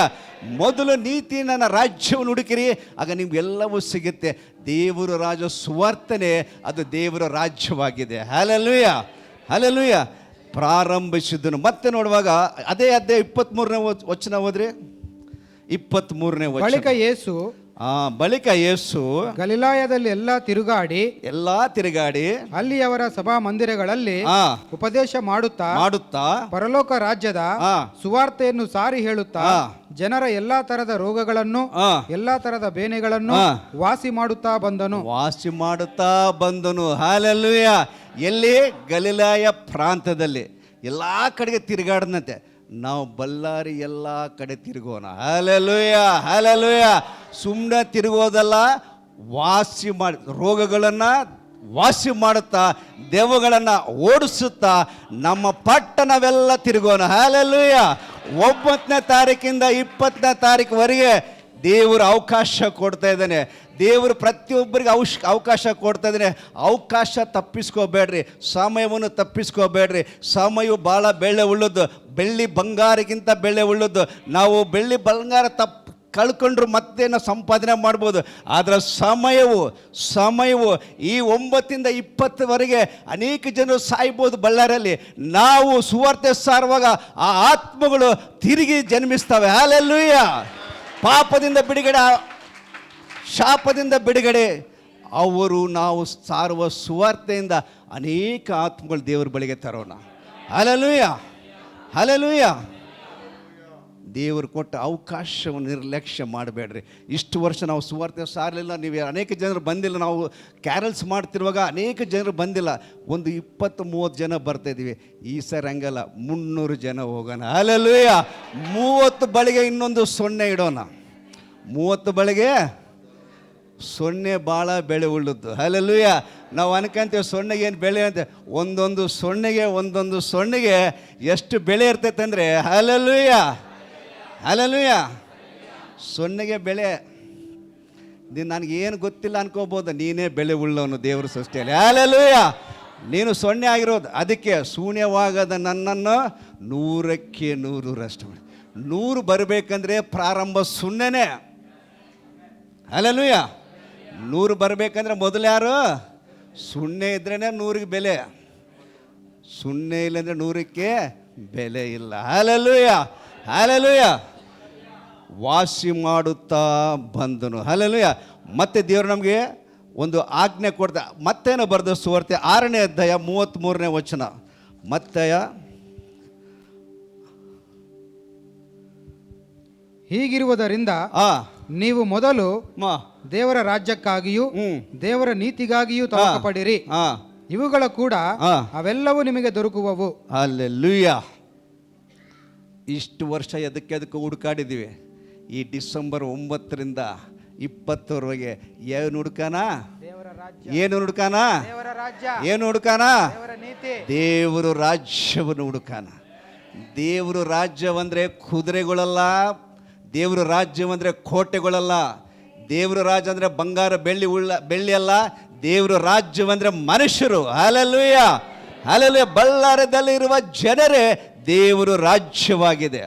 ಮೊದಲು ನೀತಿ ನನ್ನ ರಾಜ್ಯವನ್ನು ಹುಡುಕಿರಿ, ಆಗ ನಿಮ್ಗೆಲ್ಲವೂ ಸಿಗುತ್ತೆ. ದೇವರ ರಾಜ್ಯ ಸುವಾರ್ತನೆ, ಅದು ದೇವರ ರಾಜ್ಯವಾಗಿದೆ. Hallelujah, hallelujah. ಪ್ರಾರಂಭಿಸಿದ್ದನು. ಮತ್ತೆ ನೋಡುವಾಗ ಅದೇ 23ನೇ ವಚನ ಹೋದ್ರೆ, 23ನೇ ವಚನ. ಬಳಿಕ ಯೇಸು ಬಳಿಕ ಯೇಸು ಗಲಿಲಾಯದಲ್ಲಿ ಎಲ್ಲಾ ತಿರುಗಾಡಿ ಅಲ್ಲಿಯವರ ಸಭಾ ಮಂದಿರಗಳಲ್ಲಿ ಆ ಉಪದೇಶ ಮಾಡುತ್ತಾ ಪರಲೋಕ ರಾಜ್ಯದ ಸುವಾರ್ತೆಯನ್ನು ಸಾರಿ ಹೇಳುತ್ತಾ ಜನರ ಎಲ್ಲಾ ತರದ ರೋಗಗಳನ್ನು ಎಲ್ಲಾ ತರದ ಬೇನೆಗಳನ್ನು ವಾಸಿ ಮಾಡುತ್ತಾ ಬಂದನು. ಹಲ್ಲೆಲೂಯ. ಎಲ್ಲಿ? ಗಲಿಲಾಯ ಪ್ರಾಂತದಲ್ಲಿ ಎಲ್ಲಾ ಕಡೆಗೆ ತಿರುಗಾಡದಂತೆ ನಾವು ಬಳ್ಳಾರಿ ಎಲ್ಲ ಕಡೆ ತಿರುಗೋಣ. ಹಲ್ಲೆಲೂಯ. ಸುಮ್ಮನೆ ತಿರುಗೋದಲ್ಲ, ರೋಗಗಳನ್ನು ವಾಸಿ ಮಾಡುತ್ತಾ ದೆವ್ವಗಳನ್ನು ಓಡಿಸುತ್ತಾ ನಮ್ಮ ಪಟ್ಟಣವೆಲ್ಲ ತಿರುಗೋಣ. ಹಲ್ಲೆಲೂಯ. 9ನೇ ತಾರೀಕಿಂದ 20ನೇ ತಾರೀಕುವರೆಗೆ ದೇವರು ಅವಕಾಶ ಕೊಡ್ತಾ ಇದ್ದಾನೆ. ದೇವರು ಪ್ರತಿಯೊಬ್ಬರಿಗೆ ಅವಕಾಶ ಕೊಡ್ತಾ ಇದ್ದಾನೆ. ಅವಕಾಶ ತಪ್ಪಿಸ್ಕೋಬೇಡ್ರಿ, ಸಮಯವನ್ನು ತಪ್ಪಿಸ್ಕೋಬೇಡ್ರಿ. ಸಮಯವು ಭಾಳ ಬೆಲೆ ಉಳ್ಳದ್ದು, ಬೆಳ್ಳಿ ಬಂಗಾರಕ್ಕಿಂತ ಬೆಲೆ ಉಳ್ಳದ್ದು. ನಾವು ಬೆಳ್ಳಿ ಬಂಗಾರ ಕಳ್ಕೊಂಡ್ರು ಮತ್ತೆ ನಾವು ಸಂಪಾದನೆ ಮಾಡ್ಬೋದು. ಆದರೆ ಸಮಯವು ಈ 9ರಿಂದ 20ವರೆಗೆ ಅನೇಕ ಜನರು ಸಾಯ್ಬೋದು ಬಳ್ಳಾರಿಯಲ್ಲಿ. ನಾವು ಸುವಾರ್ತೆ ಸಾರುವಾಗ ಆ ಆತ್ಮಗಳು ತಿರುಗಿ ಜನ್ಮಿಸ್ತವೆ. ಹಲ್ಲೆಲೂಯ. ಪಾಪದಿಂದ ಬಿಡುಗಡೆ, ಶಾಪದಿಂದ ಬಿಡುಗಡೆ. ಅವರು ನಾವು ಸಾರುವ ಸುವಾರ್ತೆಯಿಂದ ಅನೇಕ ಆತ್ಮಗಳು ದೇವರ ಬಳಿಗೆ ತರೋಣ. ಹಲ್ಲೆಲೂಯ. ದೇವರು ಕೊಟ್ಟ ಅವಕಾಶವನ್ನು ನಿರ್ಲಕ್ಷ್ಯ ಮಾಡಬೇಡ್ರಿ. ಇಷ್ಟು ವರ್ಷ ನಾವು ಸುವಾರ್ತೆ ಸಾರಲಿಲ್ಲ, ನೀವು ಅನೇಕ ಜನರು ಬಂದಿಲ್ಲ. ನಾವು ಕ್ಯಾರಲ್ಸ್ ಮಾಡ್ತಿರುವಾಗ ಅನೇಕ ಜನರು ಬಂದಿಲ್ಲ. ಒಂದು 20-30 ಜನ ಬರ್ತಾಯಿದ್ದೀವಿ. ಈ ಸರಿ ಹಂಗಲ್ಲ, 300 ಜನ ಹೋಗೋಣ. ಹಲ್ಲೆಲೂಯ. 30 ಬಳಿಗೆ ಇನ್ನೊಂದು 0 ಇಡೋಣ. 30 ಬಳಿಗೆ 0 ಭಾಳ ಬೆಳೆ ಉಳ್ಳದ್ದು. ಹಲ್ಲೆಲೂಯ. ನಾವು ಅನ್ಕೊಂತೀವಿ 0ಗೆ ಏನು ಬೆಳೆ ಅಂತ. ಒಂದೊಂದು 0ಗೆ ಎಷ್ಟು ಬೆಳೆ ಇರ್ತೈತೆ ಅಂದರೆ, ಹಲ್ಲೆಲೂಯ 0ಗೆ ಬೆಳೆ. ನನಗೇನು ಗೊತ್ತಿಲ್ಲ ಅನ್ಕೋಬೋದು, ನೀನೇ ಬೆಳೆ ಉಳ್ಳವನು ದೇವರ ಸೃಷ್ಟಿಯಲ್ಲಿ. ಹಲ್ಲೆಲೂಯ. ನೀನು 0 ಆಗಿರೋದು. ಅದಕ್ಕೆ ಶೂನ್ಯವಾಗದ ನನ್ನನ್ನು 100ಕ್ಕೆ 100ರಷ್ಟು 100 ಬರಬೇಕಂದ್ರೆ ಪ್ರಾರಂಭ 0ನೇ. ಹಲ್ಲೆಲೂಯ. 100 ಬರಬೇಕಂದ್ರೆ ಮೊದಲು ಯಾರು? 0 ಇದ್ರೇ 100ಗೆ ಬೆಲೆ. 0 ಇಲ್ಲಂದ್ರೆ 100ಕ್ಕೆ ಬೆಲೆ ಇಲ್ಲ. ಹಲ್ಲೆಲೂಯ. ವಾಸಿ ಮಾಡುತ್ತಾ ಬಂದನು. ಹಲ್ಲೆಲೂಯ. ಮತ್ತೆ ದೇವರು ನಮಗೆ ಒಂದು ಆಜ್ಞೆ ಕೊಡ್ತಾ ಮತ್ತೇನೋ ಬರೆದ ಸುವಾರ್ತೆ 6ನೇ ಅಧ್ಯಾಯ 33ನೇ ವಚನ. ಮತ್ತೆಯ ಹೀಗಿರುವುದರಿಂದ ನೀವು ಮೊದಲು ದೇವರ ರಾಜ್ಯಕ್ಕಾಗಿಯೂ ದೇವರ ನೀತಿಗಾಗಿಯೂ ತವಕಪಡಿರಿ, ಇವುಗಳ ಕೂಡ ಅವೆಲ್ಲವೂ ನಿಮಗೆ ದೊರಕುವವು. ಹಲ್ಲೆಲೂಯ. ಇಷ್ಟು ವರ್ಷ ಎದಕ್ಕೆ ಹುಡುಕಾಡಿದ್ದೀವಿ. ಈ ಡಿಸೆಂಬರ್ 9ರಿಂದ 20ರವರೆಗೆ ಏನು ಹುಡುಕಾನ? ದೇವರು ರಾಜ್ಯವನ್ನು ಹುಡುಕಾನ. ದೇವರು ರಾಜ್ಯವಂದರೆ ಕುದುರೆಗಳಲ್ಲ, ದೇವರು ರಾಜ್ಯವಂದರೆ ಕೋಟೆಗಳಲ್ಲ, ದೇವರು ರಾಜ್ಯ ಅಂದರೆ ಬಂಗಾರ ಬೆಳ್ಳಿ ಅಲ್ಲ, ದೇವರು ರಾಜ್ಯವಂದರೆ ಮನುಷ್ಯರು. ಹಲ್ಲೆಲೂಯ. ಬಳ್ಳಾರದಲ್ಲಿರುವ ಜನರೇ ದೇವರು ರಾಜ್ಯವಾಗಿದೆ.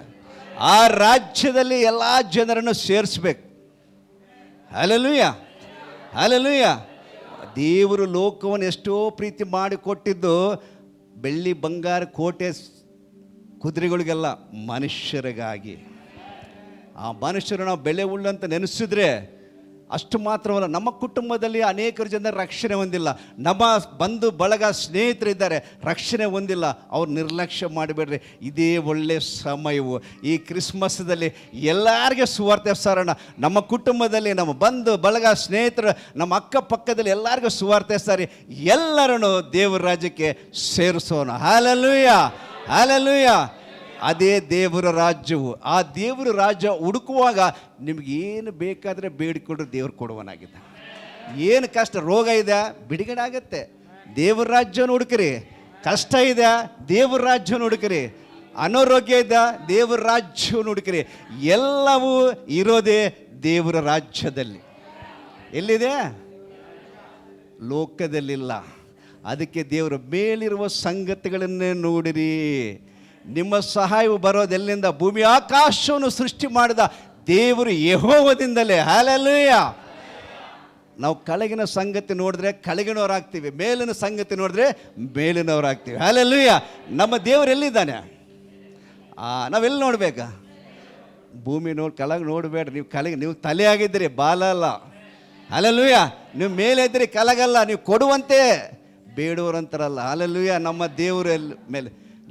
ಆ ರಾಜ್ಯದಲ್ಲಿ ಎಲ್ಲ ಜನರನ್ನು ಸೇರಿಸ್ಬೇಕು. ಹಲ್ಲೆಲೂಯ. ದೇವರು ಲೋಕವನ್ನು ಎಷ್ಟೋ ಪ್ರೀತಿ ಮಾಡಿಕೊಟ್ಟಿದ್ದು ಬೆಳ್ಳಿ ಬಂಗಾರ ಕೋಟೆ ಕುದುರೆಗಳಿಗೆಲ್ಲ, ಮನುಷ್ಯರಿಗಾಗಿ. ಆ ಮನುಷ್ಯರು ನಾವು ಬೆಲೆ ಉಳ್ಳಂತ ನೆನೆಸಿದ್ರೆ ಅಷ್ಟು ಮಾತ್ರವಲ್ಲ, ನಮ್ಮ ಕುಟುಂಬದಲ್ಲಿ ಅನೇಕರು ಜನ ರಕ್ಷಣೆ ಹೊಂದಿಲ್ಲ. ನಮ್ಮ ಬಂಧು ಬಳಗ ಸ್ನೇಹಿತರಿದ್ದಾರೆ, ರಕ್ಷಣೆ ಹೊಂದಿಲ್ಲ. ಅವ್ರು ನಿರ್ಲಕ್ಷ್ಯ ಮಾಡಿಬಿಡ್ರಿ. ಇದೇ ಒಳ್ಳೆಯ ಸಮಯವು. ಈ ಕ್ರಿಸ್ಮಸ್ದಲ್ಲಿ ಎಲ್ಲರಿಗೆ ಸುವಾರ್ತೆ ಸಾರೋಣ. ನಮ್ಮ ಕುಟುಂಬದಲ್ಲಿ ನಮ್ಮ ಬಂಧು ಬಳಗ ಸ್ನೇಹಿತರು, ನಮ್ಮ ಅಕ್ಕಪಕ್ಕದಲ್ಲಿ ಎಲ್ಲರಿಗೂ ಸುವಾರ್ತೆ ಸಾರಿ ಎಲ್ಲರನ್ನು ದೇವರ ರಾಜ್ಯಕ್ಕೆ ಸೇರಿಸೋಣ. ಹಲ್ಲೆಲೂಯ. ಅದೇ ದೇವರ ರಾಜ್ಯವು. ಆ ದೇವರ ರಾಜ್ಯ ಹುಡುಕುವಾಗ ನಿಮಗೇನು ಬೇಕಾದರೆ ಬೇಡಿಕೊಂಡ್ರೆ ದೇವ್ರು ಕೊಡುವನಾಗಿದ್ದ. ಏನು ಕಷ್ಟ, ರೋಗ ಇದೆ, ಬಿಡುಗಡೆ ಆಗುತ್ತೆ. ದೇವರ ರಾಜ್ಯವನ್ನು ಹುಡುಕ್ರಿ. ಕಷ್ಟ ಇದೆ, ದೇವರ ರಾಜ್ಯವನ್ನು ಹುಡುಕ್ರಿ. ಅನಾರೋಗ್ಯ ಇದೆ, ದೇವರ ರಾಜ್ಯವನ್ನು ಹುಡುಕ್ರಿ. ಎಲ್ಲವೂ ಇರೋದೇ ದೇವರ ರಾಜ್ಯದಲ್ಲಿ. ಎಲ್ಲಿದೆ? ಲೋಕದಲ್ಲಿಲ್ಲ. ಅದಕ್ಕೆ ದೇವರ ಮೇಲಿರುವ ಸಂಗತಿಗಳನ್ನೇ ನೋಡಿರಿ. ನಿಮ್ಮ ಸಹಾಯವು ಬರೋದೆಲ್ಲಿಂದ? ಭೂಮಿ ಆಕಾಶವನ್ನು ಸೃಷ್ಟಿ ಮಾಡಿದ ದೇವರು ಯೆಹೋವದಿಂದಲೇ. ಹಲ್ಲೆಲೂಯ. ನಾವು ಕೆಳಗಿನ ಸಂಗತಿ ನೋಡಿದ್ರೆ ಕೆಳಗಿನವರಾಗ್ತೀವಿ, ಮೇಲಿನ ಸಂಗತಿ ನೋಡಿದ್ರೆ ಮೇಲಿನವರಾಗ್ತೀವಿ. ಹಲ್ಲೆಲೂಯ. ನಮ್ಮ ದೇವರು ಎಲ್ಲಿದ್ದಾನೆ? ನಾವೆಲ್ಲಿ ನೋಡ್ಬೇಕಾ? ಭೂಮಿ ನೋಡಿ ಕೆಳಗೆ ನೋಡಬೇಡ್ರಿ, ನೀವು ಕೆಳಗೆ ನೀವು ತಲೆ ಆಗಿದ್ದೀರಿ, ಬಾಲ ಅಲ್ಲ. ಹಲ್ಲೆಲೂಯಾ. ನೀವು ಮೇಲೆ ಇದ್ದೀರಿ, ಕೆಳಗಲ್ಲ. ನೀವು ಕೊಡುವಂತೆ ಬೇಡುವರಂತಾರಲ್ಲ. ಹಲ್ಲೆಲೂಯಾ. ನಮ್ಮ ದೇವರ ಮೇಲೆ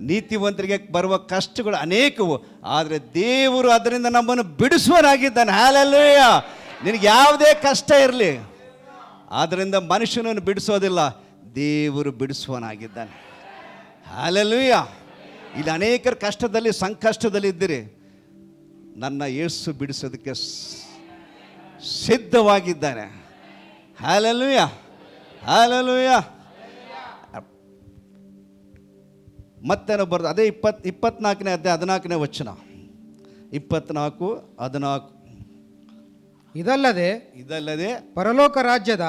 ನೀತಿವಂತರಿಗೆ ಬರುವ ಕಷ್ಟಗಳು ಅನೇಕವು, ಆದರೆ ದೇವರು ಅದರಿಂದ ನಮ್ಮನ್ನು ಬಿಡಿಸುವನಾಗಿದ್ದಾನೆ. ಹಲ್ಲೆಲೂಯಾ. ನಿನಗೆ ಯಾವುದೇ ಕಷ್ಟ ಇರಲಿ, ಆದ್ದರಿಂದ ಮನುಷ್ಯನನ್ನು ಬಿಡಿಸೋದಿಲ್ಲ, ದೇವರು ಬಿಡಿಸುವನಾಗಿದ್ದಾನೆ. ಹಲ್ಲೆಲೂಯಾ. ಇಲ್ಲಿ ಅನೇಕರ ಕಷ್ಟದಲ್ಲಿ ಸಂಕಷ್ಟದಲ್ಲಿ ಇದ್ದೀರಿ, ನನ್ನ ಯೇಸು ಬಿಡಿಸೋದಕ್ಕೆ ಸಿದ್ಧವಾಗಿದ್ದಾನೆ. ಹಲ್ಲೆಲೂಯಾ. ಹಲ್ಲೆಲೂಯಾ. ಮತ್ತೇನೋ ಬರ್ತದೆ, ಅದೇ 24ನೇ ಅಧ್ಯಾಯ 14ನೇ ವಚನ. 24:14. ಇದಲ್ಲದೆ ಪರಲೋಕ ರಾಜ್ಯದ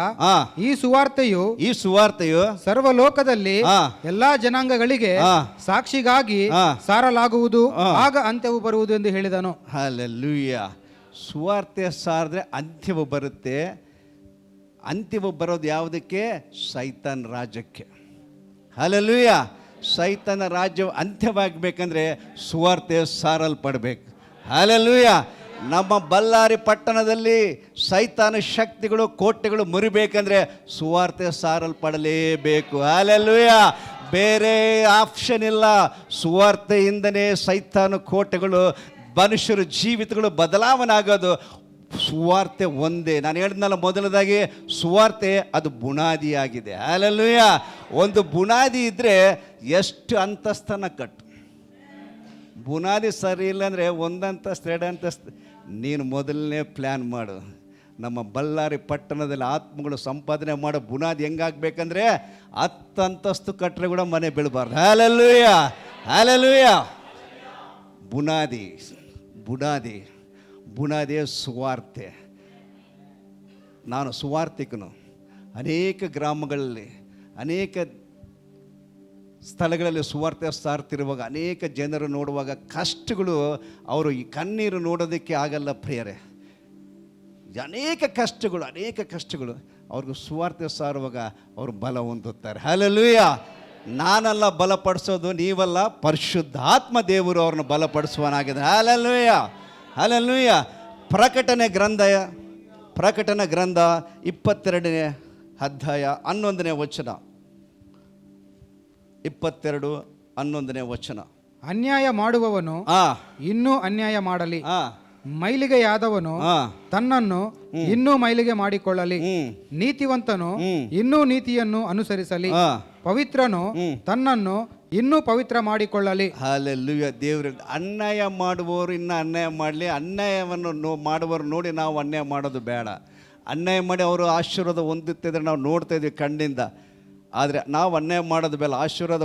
ಈ ಸುವಾರ್ತೆಯು ಸರ್ವಲೋಕದಲ್ಲಿ ಎಲ್ಲಾ ಜನಾಂಗಗಳಿಗೆ ಸಾಕ್ಷಿಗಾಗಿ ಸಾರಲಾಗುವುದು, ಆಗ ಅಂತ್ಯವು ಬರುವುದು ಎಂದು ಹೇಳಿದನು. ಹಲ್ಲೆಲೂಯಾ. ಸುವಾರ್ತೆ ಸಾರಿದ್ರೆ ಅಂತ್ಯವು ಬರುತ್ತೆ. ಅಂತ್ಯವು ಬರೋದು ಯಾವುದಕ್ಕೆ? ಸೈತಾನ್ ರಾಜ್ಯಕ್ಕೆ. ಹಲ್ಲೆಲೂಯಾ. ಸೈತಾನ ರಾಜ್ಯವು ಅಂತ್ಯವಾಗಬೇಕಂದ್ರೆ ಸುವಾರ್ತೆ ಸಾರಲ್ಪಡಬೇಕು. ಹಲ್ಲೆಲೂಯಾ. ನಮ್ಮ ಬಳ್ಳಾರಿ ಪಟ್ಟಣದಲ್ಲಿ ಸೈತಾನ ಶಕ್ತಿಗಳು ಕೋಟೆಗಳು ಮುರಿಬೇಕಂದ್ರೆ ಸುವಾರ್ತೆ ಸಾರಲ್ಪಡಲೇಬೇಕು. ಹಲ್ಲೆಲೂಯಾ. ಬೇರೆ ಆಪ್ಷನ್ ಇಲ್ಲ. ಸುವಾರ್ತೆಯಿಂದನೇ ಸೈತಾನ ಕೋಟೆಗಳು, ಮನುಷ್ಯರ ಜೀವಿತಗಳು ಬದಲಾವಣೆ ಆಗೋದು. ಸುವಾರ್ತೆ ಒಂದೇ. ನಾನು ಹೇಳಿದ್ನಲ್ಲ ಮೊದಲದಾಗಿ, ಸುವಾರ್ತೆ ಅದು ಬುನಾದಿಯಾಗಿದೆ. ಹಲ್ಲೆಲೂಯಾ. ಒಂದು ಬುನಾದಿ ಇದ್ದರೆ ಎಷ್ಟು ಅಂತಸ್ತನ ಕಟ್ಟು. ಬುನಾದಿ ಸರಿ ಇಲ್ಲ ಅಂದರೆ 1 ಅಂತಸ್ತು 2 ಅಂತಸ್ತು. ನೀನು ಮೊದಲನೇ ಪ್ಲ್ಯಾನ್ ಮಾಡು. ನಮ್ಮ ಬಳ್ಳಾರಿ ಪಟ್ಟಣದಲ್ಲಿ ಆತ್ಮಗಳು ಸಂಪಾದನೆ ಮಾಡೋ ಬುನಾದಿ ಹೆಂಗಾಗಬೇಕಂದ್ರೆ 10 ಅಂತಸ್ತು ಕಟ್ಟರೆ ಕೂಡ ಮನೆ ಬೀಳಬಾರ್ದು. ಹಲ್ಲೆಲೂಯಾ. ಹಲ್ಲೆಲೂಯಾ. ಬುನಾದಿಯೇ ಸುವಾರ್ತೆ. ನಾನು ಸುವಾರ್ತಿಕನು. ಅನೇಕ ಗ್ರಾಮಗಳಲ್ಲಿ, ಅನೇಕ ಸ್ಥಳಗಳಲ್ಲಿ ಸುವಾರ್ತೆ ಸಾರ್ತಿರುವಾಗ ಅನೇಕ ಜನರು ನೋಡುವಾಗ ಕಷ್ಟಗಳು, ಅವರು ಈ ಕಣ್ಣೀರು ನೋಡೋದಕ್ಕೆ ಆಗಲ್ಲ ಪ್ರಿಯರೇ. ಅನೇಕ ಕಷ್ಟಗಳು ಅವ್ರಿಗೂ ಸುವಾರ್ತೆ ಸಾರುವಾಗ ಅವರು ಬಲ ಹೊಂದುತ್ತಾರೆ. ಹಲ್ಲೆಲೂಯಾ. ನಾನಲ್ಲ ಬಲಪಡಿಸೋದು, ನೀವಲ್ಲ, ಪರಿಶುದ್ಧಾತ್ಮ ದೇವರು ಅವ್ರನ್ನ ಬಲಪಡಿಸುವನಾಗಿದ್ದಾರೆ. ಹಲ್ಲೆಲೂಯಾ. ಹಲ್ಲೆಲೂಯಾ. ಪ್ರಕಟಣೆ ಗ್ರಂಥ 22ನೇ ಅಧ್ಯಾಯ 11ನೇ ವಚನ. 22:11ನೇ ವಚನ. ಅನ್ಯಾಯ ಮಾಡುವವನು ಇನ್ನೂ ಅನ್ಯಾಯ ಮಾಡಲಿ, ಮೈಲಿಗೆಯಾದವನು ತನ್ನನ್ನು ಇನ್ನೂ ಮೈಲಿಗೆ ಮಾಡಿಕೊಳ್ಳಲಿ, ನೀತಿವಂತನು ಇನ್ನೂ ನೀತಿಯನ್ನು ಅನುಸರಿಸಲಿ, ಪವಿತ್ರನು ತನ್ನನ್ನು ಇನ್ನೂ ಪವಿತ್ರ ಮಾಡಿಕೊಳ್ಳಲಿ. ಹಲ್ಲೆಲೂಯಾ. ದೇವರು ಅನ್ಯಾಯ ಮಾಡುವವರು ಇನ್ನೂ ಅನ್ಯಾಯ ಮಾಡಲಿ. ಅನ್ಯಾಯವನ್ನು ಮಾಡುವವರು ನೋಡಿ ನಾವು ಅನ್ಯಾಯ ಮಾಡೋದು ಬೇಡ. ಅನ್ಯಾಯ ಮಾಡಿ ಅವರು ಆಶೀರ್ವಾದ ಹೊಂದುತ್ತಿದ್ರೆ ನಾವು ನೋಡ್ತಾ ಇದ್ವಿ ಕಣ್ಣಿಂದ. ಆದರೆ ನಾವು ಅನ್ಯಾಯ ಮಾಡೋದು ಬೇಡ. ಆಶೀರ್ವಾದ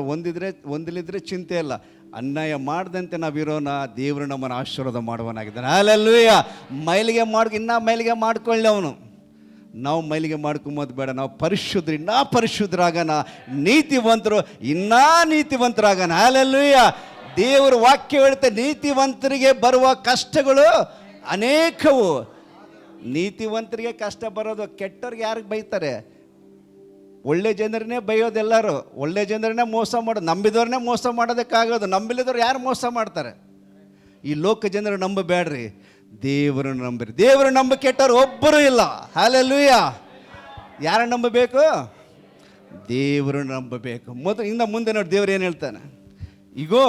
ಹೊಂದಿಲಿದ್ರೆ ಚಿಂತೆ ಇಲ್ಲ. ಅನ್ಯಾಯ ಮಾಡದಂತೆ ನಾವಿರೋಣ, ದೇವರು ನಮ್ಮನ್ನು ಆಶೀರ್ವಾದ ಮಾಡುವನಾಗಿದ್ದಾನೆ. ಹಲ್ಲೆಲೂಯಾ. ಮೈಲಿಗೆ ಇನ್ನೂ ಮೈಲಿಗೆ ಮಾಡ್ಕೊಳ್ಳಿ ಅವನು. ನಾವು ಮೈಲಿಗೆ ಮಾಡ್ಕೊಂಬೋದು ಬೇಡ. ನಾವು ಇನ್ನೂ ಪರಿಶುದ್ಧರಾಗೋಣ, ನೀತಿವಂತರು ಇನ್ನೂ ನೀತಿವಂತರಾಗೋಣ. ಹಲ್ಲೆಲೂಯಾ. ದೇವರ ವಾಕ್ಯ ಹೇಳುತ್ತೆ, ನೀತಿವಂತರಿಗೆ ಬರುವ ಕಷ್ಟಗಳು ಅನೇಕವು. ನೀತಿವಂತರಿಗೆ ಕಷ್ಟ ಬರೋದು, ಕೆಟ್ಟವ್ರಿಗೆ ಯಾರಿಗೆ ಬೈತಾರೆ? ಒಳ್ಳೆ ಜನರನ್ನೇ ಬೈಯೋದೆಲ್ಲರೂ. ಒಳ್ಳೆ ಜನರನ್ನೇ ಮೋಸ ಮಾಡೋದು, ನಂಬಿದವ್ರನ್ನೇ ಮೋಸ ಮಾಡೋದಕ್ಕಾಗೋದು. ನಂಬಿಲ್ಲದವ್ರು ಯಾರು ಮೋಸ ಮಾಡ್ತಾರೆ? ಈ ಲೋಕ ಜನರು ನಂಬಬೇಡ್ರಿ, ದೇವರನ್ನು ನಂಬಿರಿ. ದೇವರು ನಂಬ ಕೆಟ್ಟವ್ರು ಒಬ್ಬರು ಇಲ್ಲ. ಹಲ್ಲೆಲೂಯಾ. ಯಾರು ನಂಬಬೇಕು? ದೇವರನ್ನು ನಂಬಬೇಕು. ಇನ್ನು ಮುಂದೆ ನೋಡಿ ದೇವರು ಏನು ಹೇಳ್ತಾನೆ. ಇಗೋ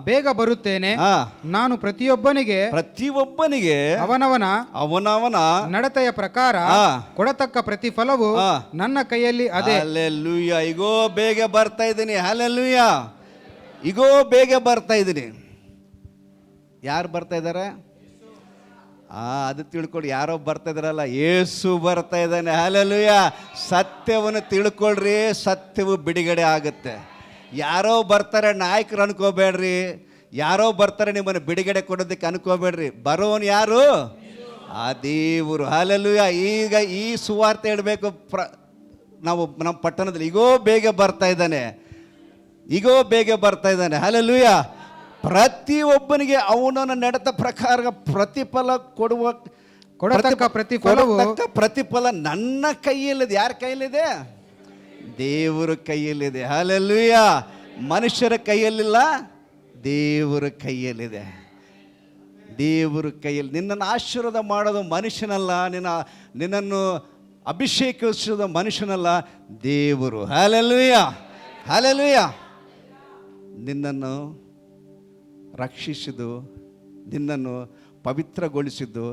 ಬೇಗ ಬರುತ್ತೇನೆ, ನಾನು ಪ್ರತಿಯೊಬ್ಬನಿಗೆ ಅವನವನ ನಡತೆಯ ಪ್ರಕಾರ ಕೊಡತಕ್ಕ ಪ್ರತಿಫಲವು ನನ್ನ ಕೈಯಲ್ಲಿ ಅದೇ. ಹಲ್ಲೆಲೂಯಾ. ಇಗೋ ಬೇಗ ಬರ್ತಾ ಇದ್ದೀನಿ. ಹಲ್ಲೆಲೂಯಾ. ಇಗೋ ಬೇಗ ಬರ್ತಾ ಇದ್ದೀನಿ. ಯಾರು ಬರ್ತಾ ಇದ್ದಾರೆ? ಅದು ತಿಳ್ಕೊಳ್ಳಿ. ಯಾರೋ ಬರ್ತಾ ಇದಾರಲ್ಲ, ಯೇಸು ಬರ್ತಾ ಇದ್ದಾನೆ. ಹಲ್ಲೆಲೂಯಾ. ಸತ್ಯವನ್ನು ತಿಳ್ಕೊಳ್ರಿ, ಸತ್ಯವು ಬಿಡುಗಡೆ ಆಗುತ್ತೆ. ಯಾರೋ ಬರ್ತಾರೆ ನಾಯಕರು ಅನ್ಕೋಬೇಡ್ರಿ, ಯಾರೋ ಬರ್ತಾರೆ ನಿಮ್ಮನ್ನು ಬಿಡುಗಡೆ ಕೊಡೋದಕ್ಕೆ ಅನ್ಕೋಬೇಡ್ರಿ. ಬರೋನು ಯಾರು? ಆ ದೇವರು. ಹಲ್ಲೆಲೂಯಾ. ಈಗ ಈ ಸುವಾರ್ತೆ ಹೇಳಬೇಕು ನಾವು ನಮ್ಮ ಪಟ್ಟಣದಲ್ಲಿ. ಇಗೋ ಬೇಗ ಬರ್ತಾ ಇದ್ದಾನೆ. ಹಲ್ಲೆಲೂಯಾ. ಪ್ರತಿಯೊಬ್ಬನಿಗೆ ಅವನನ್ನು ನಡೆದ ಪ್ರಕಾರ ಪ್ರತಿಫಲ ಕೊಡತಕ್ಕ ಪ್ರತಿಫಲ ನನ್ನ ಕೈಯಲ್ಲಿದೆ. ಯಾರ ಕೈಯಲ್ಲಿದೆ? ದೇವರ ಕೈಯಲ್ಲಿದೆ. ಹಲ್ಲೆಲೂಯಾ. ಮನುಷ್ಯರ ಕೈಯಲ್ಲಿಲ್ಲ, ದೇವರ ಕೈಯಲ್ಲಿದೆ. ದೇವರ ಕೈಯಲ್ಲಿ. ನಿನ್ನನ್ನು ಆಶೀರ್ವಾದ ಮಾಡೋದು ಮನುಷ್ಯನಲ್ಲ, ನಿನ್ನನ್ನು ಅಭಿಷೇಕಿಸೋದು ಮನುಷ್ಯನಲ್ಲ, ದೇವರು. Hallelujah, hallelujah. ನಿನ್ನನ್ನು ರಕ್ಷಿಸಿದ್ದು, ನಿನ್ನನ್ನು ಪವಿತ್ರಗೊಳಿಸಿದ್ದು,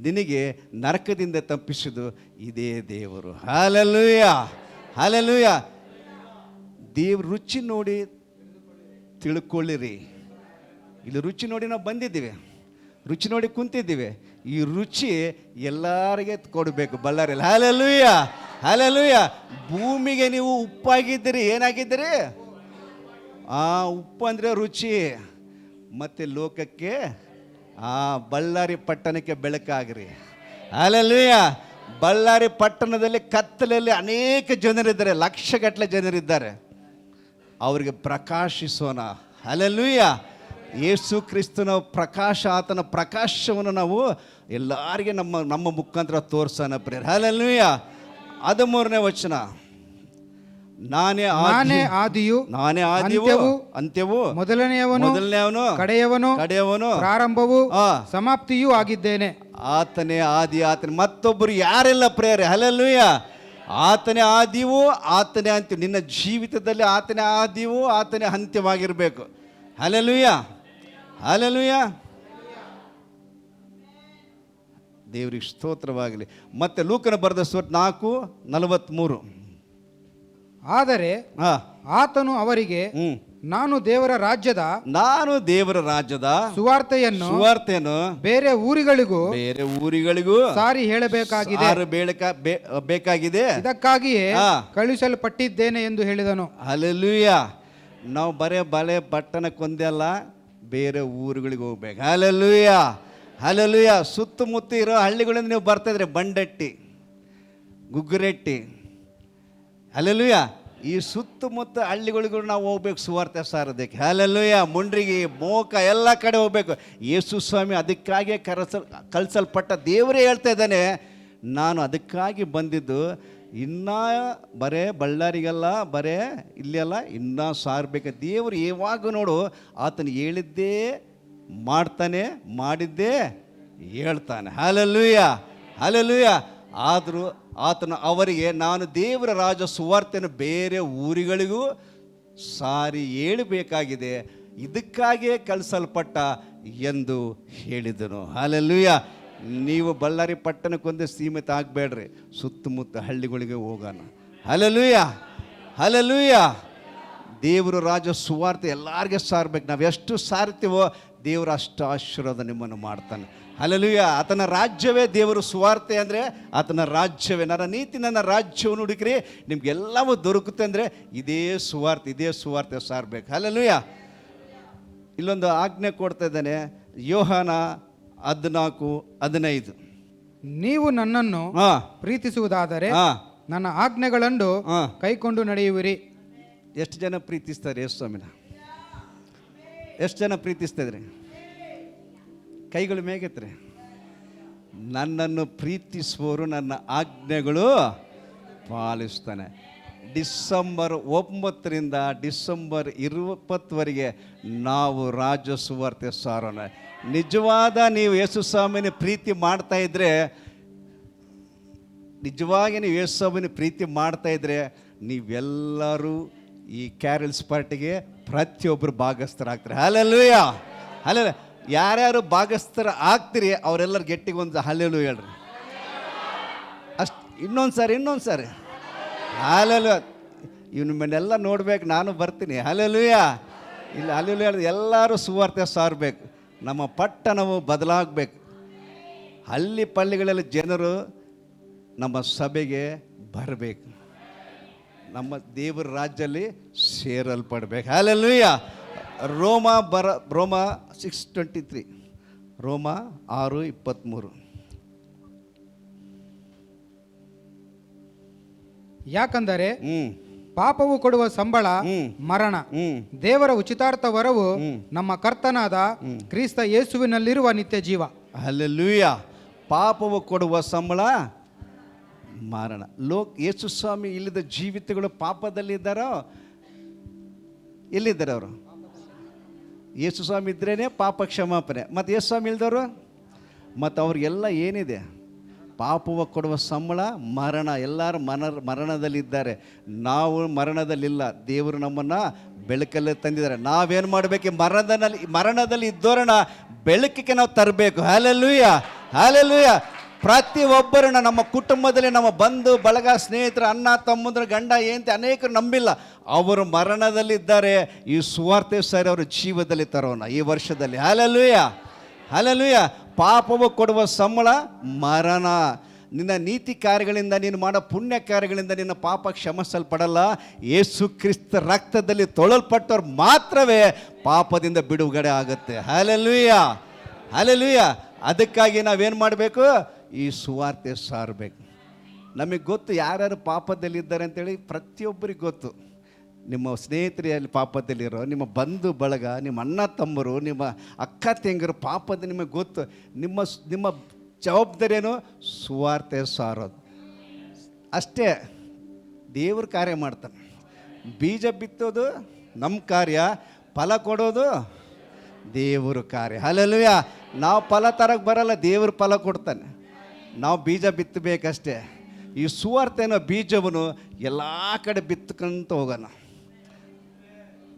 ನಿನಗೆ ನರಕದಿಂದ ತಪ್ಪಿಸಿದ್ದು ಇದೇ ದೇವರು. Hallelujah, hallelujah. ದೇವ್ರ ರುಚಿ ನೋಡಿ ತಿಳ್ಕೊಳ್ಳಿರಿ. ಇಲ್ಲಿ ರುಚಿ ನೋಡಿ ನಾವು ಬಂದಿದ್ದೀವಿ, ರುಚಿ ನೋಡಿ ಕುಂತಿದ್ದೀವಿ. ಈ ರುಚಿ ಎಲ್ಲರಿಗೆ ಕೊಡಬೇಕು ಬಳ್ಳಾರಿಯಲ್ಲಿ. Hallelujah, hallelujah. ಭೂಮಿಗೆ ನೀವು ಉಪ್ಪಾಗಿದ್ದೀರಿ. ಏನಾಗಿದ್ದೀರಿ? ಉಪ್ಪು ಅಂದರೆ ರುಚಿ. ಮತ್ತು ಲೋಕಕ್ಕೆ ಬಳ್ಳಾರಿ ಪಟ್ಟಣಕ್ಕೆ ಬೆಳಕಾಗ್ರಿ. ಹಲ್ಲೆಲೂಯಾ. ಬಳ್ಳಾರಿ ಪಟ್ಟಣದಲ್ಲಿ ಕತ್ತಲಲ್ಲಿ ಅನೇಕ ಜನರಿದ್ದಾರೆ, ಲಕ್ಷಗಟ್ಟಲೆ ಜನರಿದ್ದಾರೆ. ಅವರಿಗೆ ಪ್ರಕಾಶಿಸೋಣ. ಹಲ್ಲೆಲೂಯಾ. ಯೇಸು ಕ್ರಿಸ್ತನ ಪ್ರಕಾಶ, ಆತನ ಪ್ರಕಾಶವನ್ನು ನಾವು ಎಲ್ಲರಿಗೆ ನಮ್ಮ ಮುಖಾಂತರ ತೋರ್ಸೋಣ ಪ್ರೇರ. ಹಲ್ಲೆಲೂಯಾ. 13ನೇ ವಚನ, ನಾನೇ ಆದಿಯು, ನಾನೇ ಆದಿಯು, ಅಂತ್ಯವು, ಮೊದಲನೆಯವನು, ಕಡೆಯವನು, ಪ್ರಾರಂಭವು, ಸಮಾಪ್ತಿಯೂ ಆಗಿದ್ದೇನೆ. ಆತನೇ ಆದಿ, ಆತನೇ. ಮತ್ತೊಬ್ಬರು ಯಾರೆಲ್ಲ ಪ್ರೇರೆ. ಹಲ್ಲೆಲೂಯಾ. ಆತನೇ ಆದಿಯು, ಆತನೇ ಅಂತ್ಯ. ನಿನ್ನ ಜೀವಿತದಲ್ಲಿ ಆತನೇ ಆದಿಯು, ಆತನೇ ಅಂತ್ಯವಾಗಿರಬೇಕು. Hallelujah, hallelujah. ದೇವರಿಗೆ ಸ್ತೋತ್ರವಾಗಲಿ. ಮತ್ತೆ ಲೂಕನ ಬರೆದ ಸುವಾರ್ತೆ 4:43. ಆದರೆ ಆತನು ಅವರಿಗೆ, ನಾನು ದೇವರ ರಾಜ್ಯದ ಸುವಾರ್ತೆಯನ್ನು ಬೇರೆ ಊರುಗಳಿಗೂ ಸಾರಿ ಹೇಳಬೇಕಾಗಿದೆ, ಇದಕ್ಕಾಗಿಯೇ ಕಳುಹಿಸಲ್ಪಟ್ಟಿದ್ದೇನೆ ಎಂದು ಹೇಳಿದನು. ಹಲ್ಲೆಲೂಯಾ. ನಾವು ಬಲೆ ಪಟ್ಟಣಕ್ಕೊಂದೇ ಅಲ್ಲ, ಬೇರೆ ಊರುಗಳಿಗೆ ಹೋಗ್ಬೇಕು. Hallelujah, hallelujah. ಸುತ್ತಮುತ್ತ ಇರೋ ಹಳ್ಳಿಗಳಿಂದ ನೀವು ಬರ್ತಾಯಿದ್ರೆ, ಬಂಡಟ್ಟಿ, ಗುಗ್ಗುರೆಟ್ಟಿ, ಹಲ್ಲೆಲೂಯಾ. ಈ ಸುತ್ತಮುತ್ತ ಹಳ್ಳಿಗಳಿಗೂ ನಾವು ಹೋಗ್ಬೇಕು ಸುವಾರ್ತೆ ಸಾರೋದಕ್ಕೆ. ಹಲ್ಲೆಲೂಯಾ. ಮುಂಡ್ರಿಗೆ, ಮೋಕ ಎಲ್ಲ ಕಡೆ ಹೋಗ್ಬೇಕು. ಯೇಸು ಸ್ವಾಮಿ ಅದಕ್ಕಾಗಿ ಕಳಿಸಲ್ಪಟ್ಟ ದೇವರೇ ಹೇಳ್ತಾ ಇದ್ದಾನೆ, ನಾನು ಅದಕ್ಕಾಗಿ ಬಂದಿದ್ದು. ಇನ್ನೂ ಬರೇ ಬಳ್ಳಾರಿಗಲ್ಲ, ಬರೇ ಇಲ್ಲೆಲ್ಲ, ಇನ್ನೂ ಸಾರಬೇಕು. ದೇವರು ಯಾವಾಗ ನೋಡು ಆತನು ಹೇಳಿದ್ದೇ ಮಾಡ್ತಾನೆ, ಮಾಡಿದ್ದೇ ಹೇಳ್ತಾನೆ. Hallelujah, hallelujah. ಆದರೂ ಆತನು ಅವರಿಗೆ, ನಾನು ದೇವರ ರಾಜ ಸುವಾರ್ತೆಯನ್ನು ಬೇರೆ ಊರುಗಳಿಗೂ ಸಾರಿ ಹೇಳಬೇಕಾಗಿದೆ, ಇದಕ್ಕಾಗಿಯೇ ಕಳಿಸಲ್ಪಟ್ಟ ಎಂದು ಹೇಳಿದನು. ಹಲ್ಲೆಲೂಯಾ. ನೀವು ಬಳ್ಳಾರಿ ಪಟ್ಟಣಕ್ಕೊಂದೇ ಸೀಮಿತ ಆಗಬೇಡ್ರಿ, ಸುತ್ತಮುತ್ತ ಹಳ್ಳಿಗಳಿಗೆ ಹೋಗೋಣ. Hallelujah, hallelujah. ದೇವರು ರಾಜ ಸುವಾರ್ತೆ ಎಲ್ಲರಿಗೆ ಸಾರಬೇಕು. ನಾವು ಎಷ್ಟು ಸಾರ್ತೀವೋ ದೇವರು ಅಷ್ಟು ಆಶೀರ್ವಾದ ನಿಮ್ಮನ್ನು ಮಾಡ್ತಾನೆ. ಹಲ್ಲೆಲೂಯಾ. ಆತನ ರಾಜ್ಯವೇ ದೇವರು. ಸುವಾರ್ತೆ ಅಂದರೆ ಆತನ ರಾಜ್ಯವೇ. ನನ್ನ ನೀತಿ, ನನ್ನ ರಾಜ್ಯವನ್ನು ಹುಡುಕ್ರಿ, ನಿಮ್ಗೆಲ್ಲವೂ ದೊರಕುತ್ತೆ ಅಂದರೆ ಇದೇ ಸುವಾರ್ತೆ ಸಾರಬೇಕು. ಹಲ್ಲೆಲೂಯಾ. ಇಲ್ಲೊಂದು ಆಜ್ಞೆ ಕೊಡ್ತಾ ಇದ್ದಾನೆ, ಯೋಹಾನ 14:15. ನೀವು ನನ್ನನ್ನು ಪ್ರೀತಿಸುವುದಾದರೆ ನನ್ನ ಆಜ್ಞೆಗಳನ್ನು ಕೈಕೊಂಡು ನಡೆಯುವಿರಿ. ಎಷ್ಟು ಜನ ಪ್ರೀತಿಸ್ತಾರೆ ಯೇಸು ಸ್ವಾಮಿನ? ಎಷ್ಟು ಜನ ಪ್ರೀತಿಸ್ತಾಯಿದ್ರಿ? ಕೈಗಳು ಮೇಗೆತ್ರಿ. ನನ್ನನ್ನು ಪ್ರೀತಿಸುವವರು ನನ್ನ ಆಜ್ಞೆಗಳು ಪಾಲಿಸ್ತಾನೆ. ಡಿಸೆಂಬರ್ 9ರಿಂದ ಡಿಸೆಂಬರ್ 20ವರೆಗೆ ನಾವು ರಾಜ ಸುವಾರ್ತೆ ಸಾರೋಣ. ನಿಜವಾದ ನೀವು ಯೇಸು ಸ್ವಾಮಿನ ಪ್ರೀತಿ ಮಾಡ್ತಾ ಇದ್ರೆ, ನಿಜವಾಗಿ ನೀವು ಯೇಸು ಸ್ವಾಮಿನ ಪ್ರೀತಿ ಮಾಡ್ತಾ ಇದ್ರೆ, ನೀವೆಲ್ಲರೂ ಈ ಕ್ಯಾರಲ್ಸ್ ಪಾರ್ಟಿಗೆ ಪ್ರತಿಯೊಬ್ಬರು ಭಾಗಸ್ಥರಾಗ್ತಾರೆ. Hallelujah, hallelujah. ಯಾರ್ಯಾರು ಭಾಗಸ್ಥರ ಆಗ್ತೀರಿ ಅವರೆಲ್ಲರೂ ಗೆಟ್ಟಿಗೆ ಒಂದು ಹಲ್ಲೆಲೂಯಾ ಹೇಳ್ರಿ. ಅಷ್ಟು ಇನ್ನೊಂದು ಸಾರಿ ಹಲ್ಲೆಲೂಯಾ. ನಿಮ್ಮನ್ನೆಲ್ಲ ನೋಡ್ಬೇಕು, ನಾನು ಬರ್ತೀನಿ. ಹಲ್ಲೆಲೂಯಾ. ಇಲ್ಲಿ ಹಲ್ಲೆಲೂಯಾ ಹೇಳಿದ್ರೆ ಎಲ್ಲರೂ ಸುವಾರ್ತೆ ಸಾರಬೇಕು. ನಮ್ಮ ಪಟ್ಟಣವು ಬದಲಾಗಬೇಕು. ಹಳ್ಳಿ ಪಳ್ಳಿಗಳಲ್ಲಿ ಜನರು ನಮ್ಮ ಸಭೆಗೆ ಬರಬೇಕು, ನಮ್ಮ ದೇವರ ರಾಜ್ಯದಲ್ಲಿ ಸೇರಲ್ಪಡಬೇಕು. ಹಲ್ಲೆಲೂಯಾ. ರೋಮ 6:23. ರೋಮ 6:23. ಯಾಕಂದರೆ ಪಾಪವು ಕೊಡುವ ಸಂಬಳ ಮರಣ, ದೇವರ ಉಚಿತಾರ್ಥ ವರವು ನಮ್ಮ ಕರ್ತನಾದ ಕ್ರಿಸ್ತ ಯೇಸುವಿನಲ್ಲಿರುವ ನಿತ್ಯ ಜೀವ. ಹಲ್ಲೆಲೂಯಾ. ಪಾಪವು ಕೊಡುವ ಸಂಬಳ ಮರಣ. ಯೇಸು ಸ್ವಾಮಿ ಇಲ್ಲದ ಜೀವಿತಗಳು ಪಾಪದಲ್ಲಿ ಇದ್ದಾರೋ? ಎಲ್ಲಿದ್ದಾರೆ ಅವರು? ಯೇಸು ಸ್ವಾಮಿ ಇದ್ರೇ ಪಾಪ ಕ್ಷಮಾಪಣೆ. ಮತ್ತು ಯೇಸು ಸ್ವಾಮಿ ಇಲ್ದವರು ಮತ್ತು ಅವ್ರಿಗೆಲ್ಲ ಏನಿದೆ? ಪಾಪವ ಕೊಡುವ ಸಂಬಳ ಮರಣ. ಎಲ್ಲರೂ ಮರಣದಲ್ಲಿದ್ದಾರೆ. ನಾವು ಮರಣದಲ್ಲಿಲ್ಲ. ದೇವರು ನಮ್ಮನ್ನು ಬೆಳಕಲ್ಲಿ ತಂದಿದ್ದಾರೆ. ನಾವೇನು ಮಾಡಬೇಕು? ಮರಣದಲ್ಲಿ ಇದ್ದೋರನ್ನ ಬೆಳಕಿಗೆ ನಾವು ತರಬೇಕು. Hallelujah, hallelujah. ಪ್ರತಿಯೊಬ್ಬರನ್ನ ನಮ್ಮ ಕುಟುಂಬದಲ್ಲಿ ನಮ್ಮ ಬಂಧು ಬಳಗ, ಸ್ನೇಹಿತರು, ಅಣ್ಣ ತಮ್ಮಂದ್ರ, ಗಂಡ ಹೆಂಡತಿ ಅನೇಕರು ನಂಬಿಲ್ಲ, ಅವರು ಮರಣದಲ್ಲಿದ್ದಾರೆ. ಈ ಸುವಾರ್ತೆ ಸರಿ ಅವರ ಜೀವದಲ್ಲಿ ತರೋಣ ಈ ವರ್ಷದಲ್ಲಿ. Hallelujah, hallelujah. ಪಾಪವು ಕೊಡುವ ಸಂಬಳ ಮರಣ. ನಿನ್ನ ನೀತಿ ಕಾರ್ಯಗಳಿಂದ, ನೀನು ಮಾಡೋ ಪುಣ್ಯ ಕಾರ್ಯಗಳಿಂದ ನಿನ್ನ ಪಾಪ ಕ್ಷಮಿಸಲ್ಪಡಲ್ಲ. ಯೇಸು ಕ್ರಿಸ್ತ ರಕ್ತದಲ್ಲಿ ತೊಳಲ್ಪಟ್ಟವ್ರು ಮಾತ್ರವೇ ಪಾಪದಿಂದ ಬಿಡುಗಡೆ ಆಗುತ್ತೆ. Hallelujah, hallelujah. ಅದಕ್ಕಾಗಿ ನಾವೇನು ಮಾಡಬೇಕು? ಈ ಸುವಾರ್ತೆ ಸಾರಬೇಕು. ನಮಗೆ ಗೊತ್ತು ಯಾರ್ಯಾರು ಪಾಪದಲ್ಲಿದ್ದಾರೆ ಅಂತೇಳಿ, ಪ್ರತಿಯೊಬ್ಬರಿಗೆ ಗೊತ್ತು. ನಿಮ್ಮ ಸ್ನೇಹಿತರಲ್ಲಿ ಪಾಪದಲ್ಲಿರೋ, ನಿಮ್ಮ ಬಂಧು ಬಳಗ, ನಿಮ್ಮ ಅಣ್ಣ ತಮ್ಮರು, ನಿಮ್ಮ ಅಕ್ಕ ತಂಗಿರು ಪಾಪದ ನಿಮಗೆ ಗೊತ್ತು. ನಿಮ್ಮ ಜವಾಬ್ದಾರಿ ಏನು? ಸುವಾರ್ತೆ ಸಾರೋದು ಅಷ್ಟೇ. ದೇವ್ರ ಕಾರ್ಯ ಮಾಡ್ತಾನೆ. ಬೀಜ ಬಿತ್ತೋದು ನಮ್ಮ ಕಾರ್ಯ, ಫಲ ಕೊಡೋದು ದೇವ್ರ ಕಾರ್ಯ. ಹಲ್ಲೆಲೂಯಾ. ನಾವು ಫಲ ತರಕ್ಕೆ ಬರಲ್ಲ, ದೇವ್ರ ಫಲ ಕೊಡ್ತಾನೆ. ನಾವು ಬೀಜ ಬಿತ್ತಬೇಕಷ್ಟೇ. ಈ ಸುವಾರ್ತೆನೋ ಬೀಜವನ್ನು ಎಲ್ಲ ಕಡೆ ಬಿತ್ತಕೊಂತ ಹೋಗೋಣ.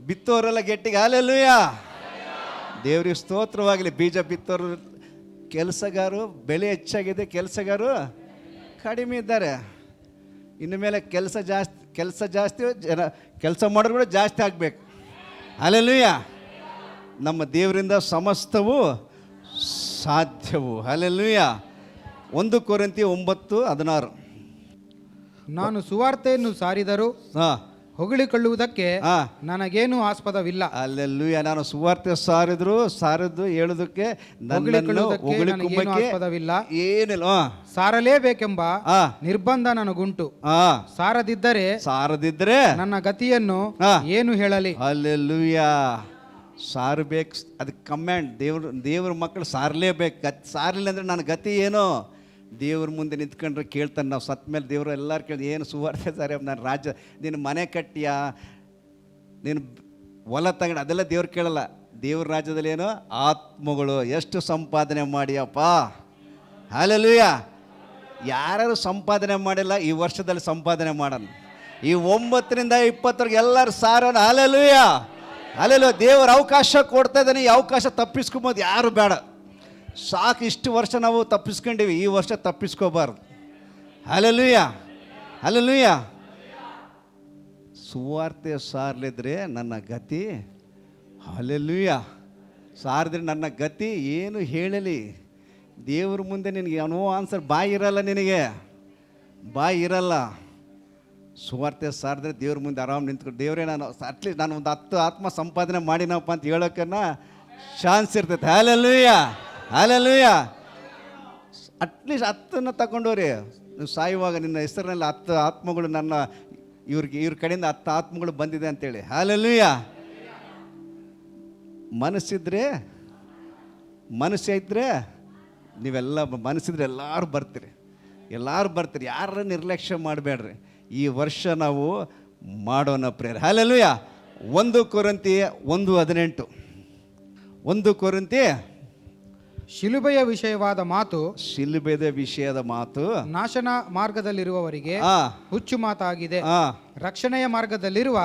ಬಿತ್ತೋರೆಲ್ಲ ಗೆಟ್ಟಿಗೆ ಹಲ್ಲೆಲೂಯಾ, ದೇವ್ರಿಗೆ ಸ್ತೋತ್ರವಾಗಲಿ. ಬೀಜ ಬಿತ್ತೋರು ಕೆಲಸಗಾರರು ಬೆಲೆ ಹೆಚ್ಚಾಗಿದೆ, ಕೆಲಸಗಾರರು ಕಡಿಮೆ ಇದ್ದಾರೆ. ಇನ್ನು ಮೇಲೆ ಕೆಲಸ ಜಾಸ್ತಿ ಜನ ಕೆಲಸ ಮಾಡೋರು ಕೂಡ ಜಾಸ್ತಿ ಆಗಬೇಕು. ಹಲ್ಲೆಲೂಯಾ. ನಮ್ಮ ದೇವರಿಂದ ಸಮಸ್ತವು ಸಾಧ್ಯವು. ಹಲ್ಲೆಲೂಯಾ. 1 ಕೊರಿಂಥಿ 9:16. ನಾನು ಸುವಾರ್ತೆಯನ್ನು ಸಾರಿದರೂ ಹೊಗಳಿಕೊಳ್ಳುವುದಕ್ಕೆ ನನಗೇನು ಆಸ್ಪದವಿಲ್ಲ. ಹಲ್ಲೆಲೂಯಾ. ನಾನು ಸುವಾರ್ತೆ ಸಾರಿದ್ದು ಹೇಳುವುದಕ್ಕೆ ಆಸ್ಪದವಿಲ್ಲ, ಏನಿಲ್ಲ. ಸಾರಲೇಬೇಕೆಂಬ ನಿರ್ಬಂಧ ನನಗುಂಟು. ಸಾರದಿದ್ದರೆ ನನ್ನ ಗತಿಯನ್ನು ಏನು ಹೇಳಲಿ? ಹಲ್ಲೆಲೂಯಾ. ಸಾರಬೇಕು, ಅದಕ್ಕೆ ಕಮ್ಯಾಂಡ್. ದೇವ್ರ ಮಕ್ಕಳು ಸಾರಲೇಬೇಕು. ಸಾರಲಿಲ್ಲ ಅಂದರೆ ನನ್ನ ಗತಿ ಏನೋ? ದೇವ್ರ ಮುಂದೆ ನಿಂತ್ಕೊಂಡ್ರೆ ಕೇಳ್ತಾನೆ. ನಾವು ಸತ್ತ ಮೇಲೆ ದೇವರು ಎಲ್ಲರೂ ಕೇಳಿ, ಏನು ಸುವಾರ್ತೆ ಸಾರಿ, ನಾನು ರಾಜ್ಯ, ನೀನು ಮನೆ ಕಟ್ಟಿಯ, ನೀನು ಹೊಲ ತಗೊಂಡು, ಅದೆಲ್ಲ ದೇವ್ರು ಕೇಳಲ್ಲ. ದೇವ್ರ ರಾಜ್ಯದಲ್ಲಿ ಏನು? ಆತ್ಮಗಳು ಎಷ್ಟು ಸಂಪಾದನೆ ಮಾಡಿಯಪ್ಪ. ಹಲ್ಲೆಲೂಯಾ. ಯಾರು ಸಂಪಾದನೆ ಮಾಡಿಲ್ಲ ಈ ವರ್ಷದಲ್ಲಿ ಸಂಪಾದನೆ ಮಾಡೋಣ. ಈ 9ರಿಂದ 20 ಎಲ್ಲರೂ ಸಾರೋಣ. Hallelujah, hallelujah. ದೇವರು ಅವಕಾಶ ಕೊಡ್ತಾ ಇದ್ದಾನೆ. ಈ ಅವಕಾಶ ತಪ್ಪಿಸ್ಕೊಂಬೋದು ಯಾರು ಬೇಡ. ಸಾಕು, ಇಷ್ಟು ವರ್ಷ ನಾವು ತಪ್ಪಿಸ್ಕೊಂಡಿವಿ, ಈ ವರ್ಷ ತಪ್ಪಿಸ್ಕೋಬಾರ್ದು. Hallelujah, hallelujah. ಸುವಾರ್ತೆ ಸಾರಲಿದ್ರೆ ನನ್ನ ಗತಿ, ಹಲ್ಲೆಲೂಯಾ, ಸಾರಿದ್ರೆ ನನ್ನ ಗತಿ ಏನು ಹೇಳಲಿ? ದೇವ್ರ ಮುಂದೆ ನಿನಗೆ ಏನೋ ಆನ್ಸರ್ ಬಾಯಿ ಇರಲ್ಲ, ನಿನಗೆ ಬಾಯಿ ಇರಲ್ಲ. ಸುವಾರ್ತೆ ಸಾರಿದ್ರೆ ದೇವ್ರ ಮುಂದೆ ಆರಾಮ್ ನಿಂತ್ಕೊಂಡು, ದೇವರೇ ನಾನು ಅಟ್ಲೀಸ್ಟ್ ನಾನು ಒಂದು 10 ಆತ್ಮ ಸಂಪಾದನೆ ಮಾಡಿನಪ್ಪ ಅಂತ ಹೇಳೋಕ್ಕನ್ನ ಚಾನ್ಸ್ ಇರ್ತೈತೆ. Hallelujah, hallelujah. ಅಟ್ಲೀಸ್ಟ್ 10 ತಗೊಂಡವ್ರಿ. ನೀವು ಸಾಯುವಾಗ ನಿನ್ನ ಹೆಸರಿನಲ್ಲಿ 10 ಆತ್ಮಗಳು ಇವ್ರ ಕಡೆಯಿಂದ 10 ಆತ್ಮಗಳು ಬಂದಿದೆ ಅಂತೇಳಿ. ಹಲ್ಲೆಲೂಯಾ. ಮನಸ್ಸಿದ್ರೆ ನೀವೆಲ್ಲ ಮನಸ್ಸಿದ್ರೆ ಎಲ್ಲರೂ ಬರ್ತೀರಿ, ಯಾರು ನಿರ್ಲಕ್ಷ್ಯ ಮಾಡಬೇಡ್ರಿ. ಈ ವರ್ಷ ನಾವು ಮಾಡೋಣ ಪ್ರೇಯರ್. ಹಲ್ಲೆಲೂಯಾ. 1 ಕೊರಿಂಥಿ 1:18. 1 ಕೊರಿಂಥಿ. ಶಿಲುಬೆಯ ವಿಷಯವಾದ ಮಾತು ನಾಶನ ಮಾರ್ಗದಲ್ಲಿರುವವರಿಗೆ ಹುಚ್ಚು ಮಾತಾಗಿದೆ, ರಕ್ಷಣೆಯ ಮಾರ್ಗದಲ್ಲಿರುವ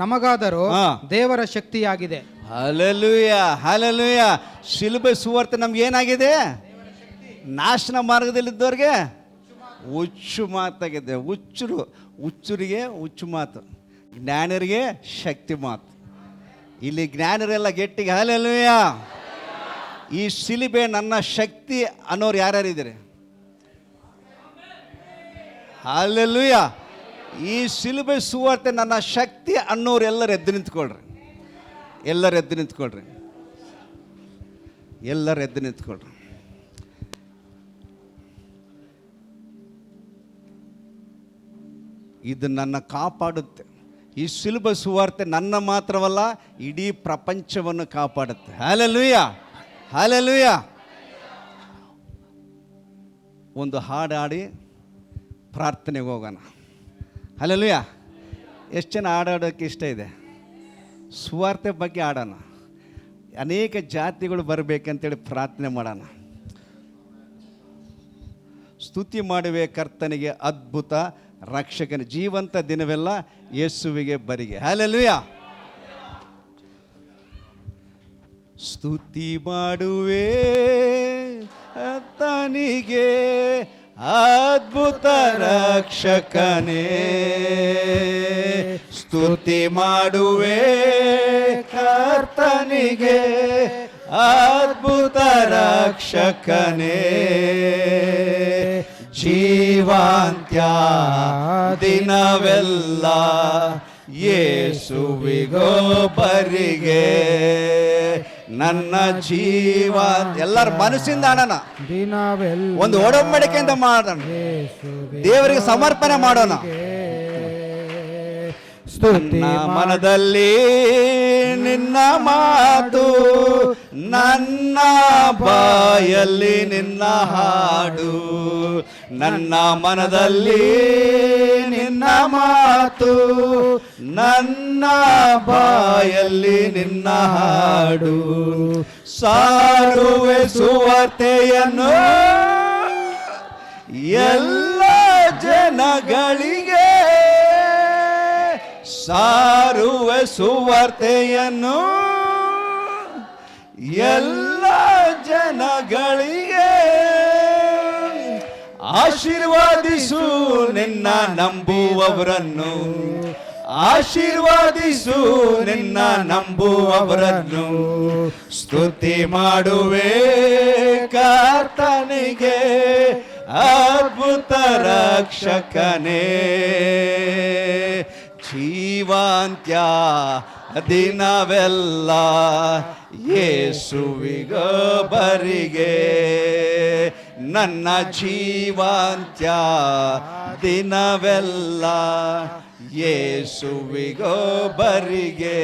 ನಮಗಾದರೂ ದೇವರ ಶಕ್ತಿಯಾಗಿದೆ. Hallelujah, hallelujah. ಶಿಲುಬೆ ಸುವಾರ್ತೆ ನಮ್ಗೆ ಏನಾಗಿದೆ? ನಾಶನ ಮಾರ್ಗದಲ್ಲಿದ್ದವ್ರಿಗೆ ಹುಚ್ಚು ಮಾತಾಗಿದೆ. ಹುಚ್ಚರಿಗೆ ಹುಚ್ಚು ಮಾತು, ಜ್ಞಾನರಿಗೆ ಶಕ್ತಿ ಮಾತು. ಇಲ್ಲಿ ಜ್ಞಾನರೆಲ್ಲ ಗೆಟ್ಟಿಗೆ ಹಲ್ಲೆಲೂಯಾ. ಈ ಶಿಲುಬೆ ನನ್ನ ಶಕ್ತಿ ಅನ್ನೋರು ಯಾರ್ಯಾರಿದ್ದೀರಿ? ಹಲ್ಲೆಲೂಯಾ. ಈ ಶಿಲುಬೆ ಸುವಾರ್ತೆ ನನ್ನ ಶಕ್ತಿ ಅನ್ನೋರು ಎಲ್ಲರೂ ಎದ್ದು ನಿಂತ್ಕೊಳ್ರಿ. ಇದು ನನ್ನ ಕಾಪಾಡುತ್ತೆ. ಈ ಶಿಲುಬೆ ಸುವಾರ್ತೆ ನನ್ನ ಮಾತ್ರವಲ್ಲ, ಇಡೀ ಪ್ರಪಂಚವನ್ನು ಕಾಪಾಡುತ್ತೆ. Hallelujah, hallelujah. ಒಂದು ಹಾಡು ಹಾಡಿ ಪ್ರಾರ್ಥನೆಗೆ ಹೋಗೋಣ. ಹಲ್ಲೆಲೂಯಾ. ಎಷ್ಟು ಜನ ಹಾಡೋಕ್ಕೆ ಇಷ್ಟ ಇದೆ? ಸುವಾರ್ತೆ ಬಗ್ಗೆ ಹಾಡೋಣ. ಅನೇಕ ಜಾತಿಗಳು ಬರಬೇಕಂತೇಳಿ ಪ್ರಾರ್ಥನೆ ಮಾಡೋಣ. ಸ್ತುತಿ ಮಾಡುವೆ ಕರ್ತನಿಗೆ, ಅದ್ಭುತ ರಕ್ಷಕನ, ಜೀವಂತ ದಿನವೆಲ್ಲ ಯೇಸುವಿಗೆ ಬರಿಗೆ. ಹಲ್ಲೆಲೂಯಾ. ಸ್ತುತಿ ಮಾಡುವೆ ಕರ್ತನಿಗೆ, ಅದ್ಭುತ ರಕ್ಷಕನೇ. ಸ್ತುತಿ ಮಾಡುವೆ ಕರ್ತನಿಗೆ, ಅದ್ಭುತ ರಕ್ಷಕನೇ. ಜೀವಾಂತ್ಯ ದಿನವೆಲ್ಲ ಯೇಸುವಿಗೋ ಬರಿಗೆ. ನನ್ನ ಜೀವ ಎಲ್ಲರ ಮನಸ್ಸಿಂದ ಆಡೋಣ, ಒಂದು ಒಡಂಬಡಿಕೆಯಿಂದ ಮಾಡೋಣ, ದೇವರಿಗೆ ಸಮರ್ಪಣೆ ಮಾಡೋಣ. ನನ್ನ ಮನದಲ್ಲಿ ನಿನ್ನ ಮಾತು, ನನ್ನ ಬಾಯಲ್ಲಿ ನಿನ್ನ ಹಾಡು. ನನ್ನ ಮನದಲ್ಲಿ ನಿನ್ನ ಮಾತು, ನನ್ನ ಬಾಯಲ್ಲಿ ನಿನ್ನ ಹಾಡು. ಸಾರುವೆ ಸುವಾರ್ತೆಯನ್ನು ಎಲ್ಲ ಜನಗಳಿಗೆ, ಸಾರುವೆ ಸುವಾರ್ತೆಯನ್ನು ಎಲ್ಲ ಜನಗಳಿಗೆ. ಆಶೀರ್ವಾದಿಸು ನಿನ್ನ ನಂಬುವವರನ್ನು, ಆಶೀರ್ವಾದಿಸು ನಿನ್ನ ನಂಬುವವರನ್ನು. ಸ್ತುತಿ ಮಾಡುವೆ ಕರ್ತನಿಗೆ, ಅದ್ಭುತ ರಕ್ಷಕನೇ. ಜೀವಾಂತ್ಯ ದಿನವೆಲ್ಲ ಯೇಸುವಿಗೋ ಬರಿಗೆ. ನನ್ನ ಜೀವಾಂತ್ಯ ದಿನವೆಲ್ಲ ಯೇಸುವಿಗೋ ಬರಿಗೆ.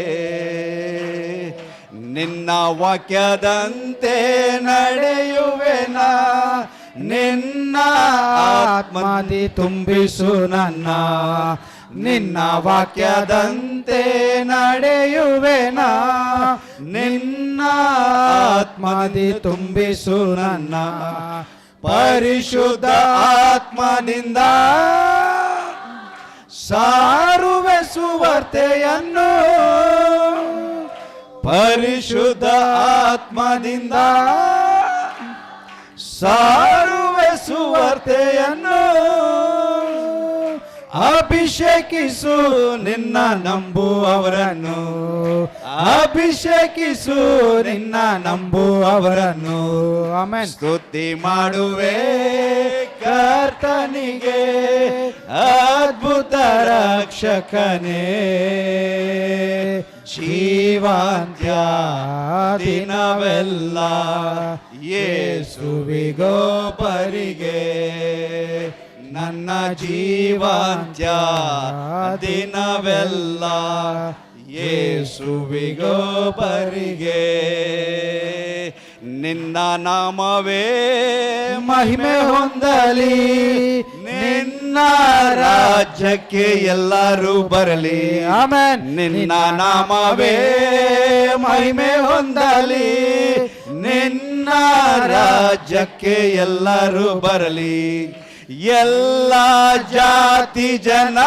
ನಿನ್ನ ವಾಕ್ಯದಂತೆ ನಡೆಯುವೆನ, ನಿನ್ನ ಆತ್ಮದಿ ತುಂಬಿಸು ನನ್ನ. ನಿನ್ನ ವಾಕ್ಯದಂತೆ ನಡೆಯುವೆನ, ನಿನ್ನ ಆತ್ಮದಿ ತುಂಬಿಸು ನನ್ನ. ಪರಿಶುದ್ಧ ಆತ್ಮನಿಂದ ಸಾರುವೆ ಸುವಾರ್ತೆಯನ್ನು, ಪರಿಶುದ್ಧ ಆತ್ಮದಿಂದ ಸಾರುವೆ ಸುವಾರ್ತೆಯನ್ನು. ಅಭಿಷೇಕಿಸು ನಿನ್ನ ನಂಬುವವರನ್ನು, ಅಭಿಷೇಕಿಸು ನಿನ್ನ ನಂಬುವವರನ್ನು. ಆಮೆನ್. ಸ್ತುತಿ ಮಾಡುವೆ ಕರ್ತನಿಗೆ, ಅದ್ಭುತ ರಕ್ಷಕನೇ. ಜೀವಾಂತ್ಯ ದಿನವೆಲ್ಲ ಯೇಸುವಿಗೋ ಬರಿಗೆ. ನನ್ನ ಜೀವಾಂತ್ಯ ದಿನವೆಲ್ಲ ಯೇಸುವಿಗೋ ಬರಿಗೆ. ನಿನ್ನ ನಾಮವೇ ಮಹಿಮೆ ಹೊಂದಲಿ, ನಿನ್ನ ರಾಜ್ಯಕ್ಕೆ ಎಲ್ಲರೂ ಬರಲಿ. ಆಮೆನ್. ನಿನ್ನ ನಾಮವೇ ಮಹಿಮೆ ಹೊಂದಲಿ, ನಿನ್ನ ರಾಜ್ಯಕ್ಕೆ ಎಲ್ಲರೂ ಬರಲಿ. ಎಲ್ಲ ಜಾತಿ ಜನ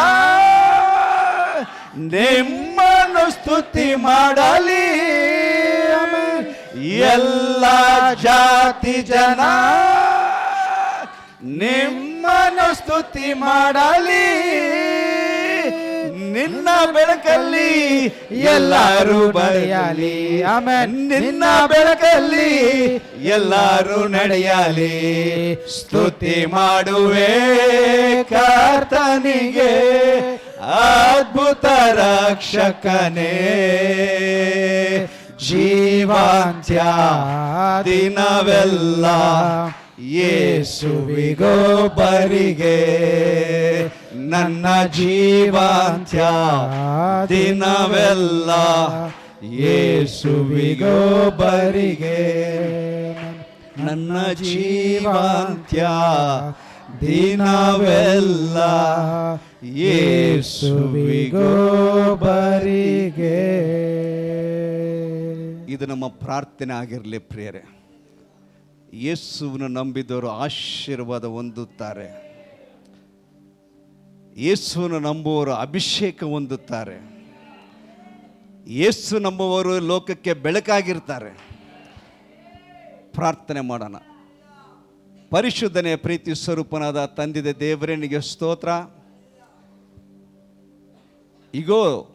ನಿಮ್ಮನ್ನು ಸ್ತುತಿ ಮಾಡಲಿ. ಎಲ್ಲ ಜಾತಿ ಜನ ನಿಮ್ಮನ್ನು ಸ್ತುತಿ ಮಾಡಲಿ. ನಿನ್ನ ಬೆಳಕಲ್ಲಿ ಎಲ್ಲರೂ ಬರೆಯಲಿ. ಆಮೆನ್. ನಿನ್ನ ಬೆಳಕಲ್ಲಿ ಎಲ್ಲರೂ ನಡೆಯಲಿ. ಸ್ತುತಿ ಮಾಡುವೆ ಕರ್ತನಿಗೆ, ಅದ್ಭುತ ರಕ್ಷಕನೇ. ಜೀವಾಂತ್ಯ ದಿನವೆಲ್ಲ ಯೇಸುವಿಗೋ ಬರಿಗೆ. ನನ್ನ ಜೀವಾಂತ್ಯ ದಿನವೆಲ್ಲ ಯೇಸುವಿಗೋ ಬರಿಗೆ. ನನ್ನ ಜೀವಾಂತ್ಯ ದಿನವೆಲ್ಲ ಯೇಸುವಿಗೋ ಬರಿಗೆ. ಇದು ನಮ್ಮ ಪ್ರಾರ್ಥನೆ ಆಗಿರಲಿ ಪ್ರಿಯರೇ. ಯೇಸುವನ್ನು ನಂಬಿದವರು ಆಶೀರ್ವಾದ ಹೊಂದುತ್ತಾರೆ. ಯೇಸುವನ್ನು ನಂಬುವವರು ಅಭಿಷೇಕ ಹೊಂದುತ್ತಾರೆ. ಯೇಸು ನಂಬುವವರು ಲೋಕಕ್ಕೆ ಬೆಳಕಾಗಿರ್ತಾರೆ. ಪ್ರಾರ್ಥನೆ ಮಾಡೋಣ. ಪರಿಶುದ್ಧನೇ ಪ್ರೀತಿ ಸ್ವರೂಪನಾದ ತಂದೆಯ ದೇವರೇ, ನಿನಗೆ ಸ್ತೋತ್ರ. ಇಗೋ,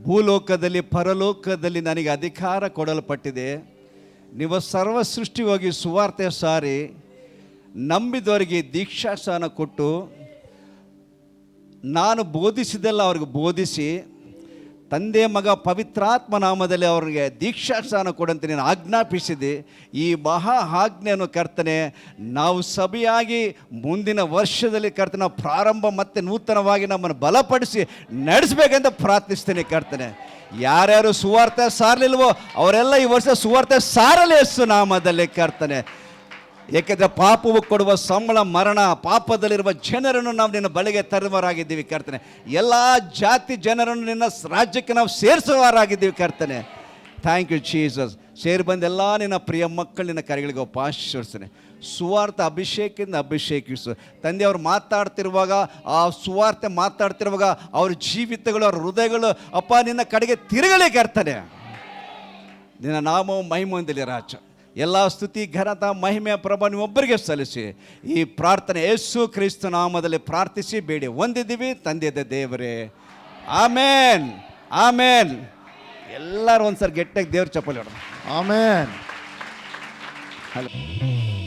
ಭೂಲೋಕದಲ್ಲಿ ಪರಲೋಕದಲ್ಲಿ ನನಗೆ ಅಧಿಕಾರ ಕೊಡಲ್ಪಟ್ಟಿದೆ. ನೀವು ಸರ್ವ ಸೃಷ್ಟಿಯಾಗಿ ಸುವಾರ್ತೆ ಸಾರಿ ನಂಬಿದವರಿಗೆ ದೀಕ್ಷಾಸ್ನಾನ ಕೊಟ್ಟು ನಾನು ಬೋಧಿಸಿದೆಲ್ಲ ಅವ್ರಿಗೆ ಬೋಧಿಸಿ ತಂದೆ ಮಗ ಪವಿತ್ರಾತ್ಮ ನಾಮದಲ್ಲಿ ಅವರಿಗೆ ದೀಕ್ಷಾಸ್ನಾನ ಕೊಡಂತೆ ನೀನು ಆಜ್ಞಾಪಿಸಿದೆ. ಈ ಮಹಾ ಆಜ್ಞೆಯನ್ನು ಕರ್ತನೆ ನಾವು ಸಭೆಯಾಗಿ ಮುಂದಿನ ವರ್ಷದಲ್ಲಿ ಕರ್ತನ ಪ್ರಾರಂಭ ಮತ್ತೆ ನೂತನವಾಗಿ ನಮ್ಮನ್ನು ಬಲಪಡಿಸಿ ನಡೆಸಬೇಕೆಂದು ಪ್ರಾರ್ಥಿಸ್ತೇನೆ ಕರ್ತನೆ. ಯಾರ್ಯಾರು ಸುವಾರ್ತೆ ಸಾರಲಿಲ್ವೋ ಅವರೆಲ್ಲ ಈ ವರ್ಷ ಸುವಾರ್ತೆ ಸಾರಲಿ ಯೇಸು ನಾಮದಲ್ಲಿ ಕರ್ತನೆ. ಏಕೆಂದರೆ ಪಾಪವು ಕೊಡುವ ಸಂಬಳ ಮರಣ. ಪಾಪದಲ್ಲಿರುವ ಜನರನ್ನು ನಾವು ನಿನ್ನ ಬಳಿಗೆ ತರುವವರಾಗಿದ್ದೀವಿ ಕರ್ತನೆ. ಎಲ್ಲ ಜಾತಿ ಜನರನ್ನು ನಿನ್ನ ರಾಜ್ಯಕ್ಕೆ ನಾವು ಸೇರಿಸುವವರಾಗಿದ್ದೀವಿ ಕರ್ತನೆ. Thank you Jesus. ಸೇರಿ ಬಂದೆಲ್ಲ ನಿನ್ನ ಪ್ರಿಯ ಮಕ್ಕಳು ನಿನ್ನ ಕರೆಗಳಿಗೆ ಒಪ್ಪ ಆಶೀರ್ವದಿಸ್ತೇನೆ. ಸುವಾರ್ಥ ಅಭಿಷೇಕದಿಂದ ಅಭಿಷೇಕಿಸು ತಂದೆ. ಅವ್ರು ಮಾತಾಡ್ತಿರುವಾಗ, ಆ ಸುವಾರ್ತೆ ಮಾತಾಡ್ತಿರುವಾಗ ಅವ್ರ ಜೀವಿತಗಳು, ಅವ್ರ ಹೃದಯಗಳು ಅಪ್ಪ ನಿನ್ನ ಕಡೆಗೆ ತಿರುಗಲಿ ಕರ್ತನೆ. ನಿನ್ನ ನಾಮವು ಮಹಿಮೆ ಹೊಂದಲಿ ರಾಜ. ಎಲ್ಲ ಸ್ತುತಿ ಘನತ ಮಹಿಮೆಯ ಪ್ರಭಾ ನಿಮ್ಮೊಬ್ಬರಿಗೆ ಸಲ್ಲಿಸಿ ಈ ಪ್ರಾರ್ಥನೆ ಯೇಸು ಕ್ರಿಸ್ತ ನಾಮದಲ್ಲಿ ಪ್ರಾರ್ಥಿಸಿ ಬೇಡಿ ಹೊಂದಿದ್ದೀವಿ ತಂದೆಯ ದೇವರೇ. ಆಮೇನ್, ಆಮೇನ್. ಎಲ್ಲರೂ ಒಂದ್ಸರಿ ಗಟ್ಟಿಯಾಗಿ ದೇವ್ರ ಚಪ್ಪಲಿ ಹೊಡೆದ. ಆಮೇನ್. ಹಲೋ.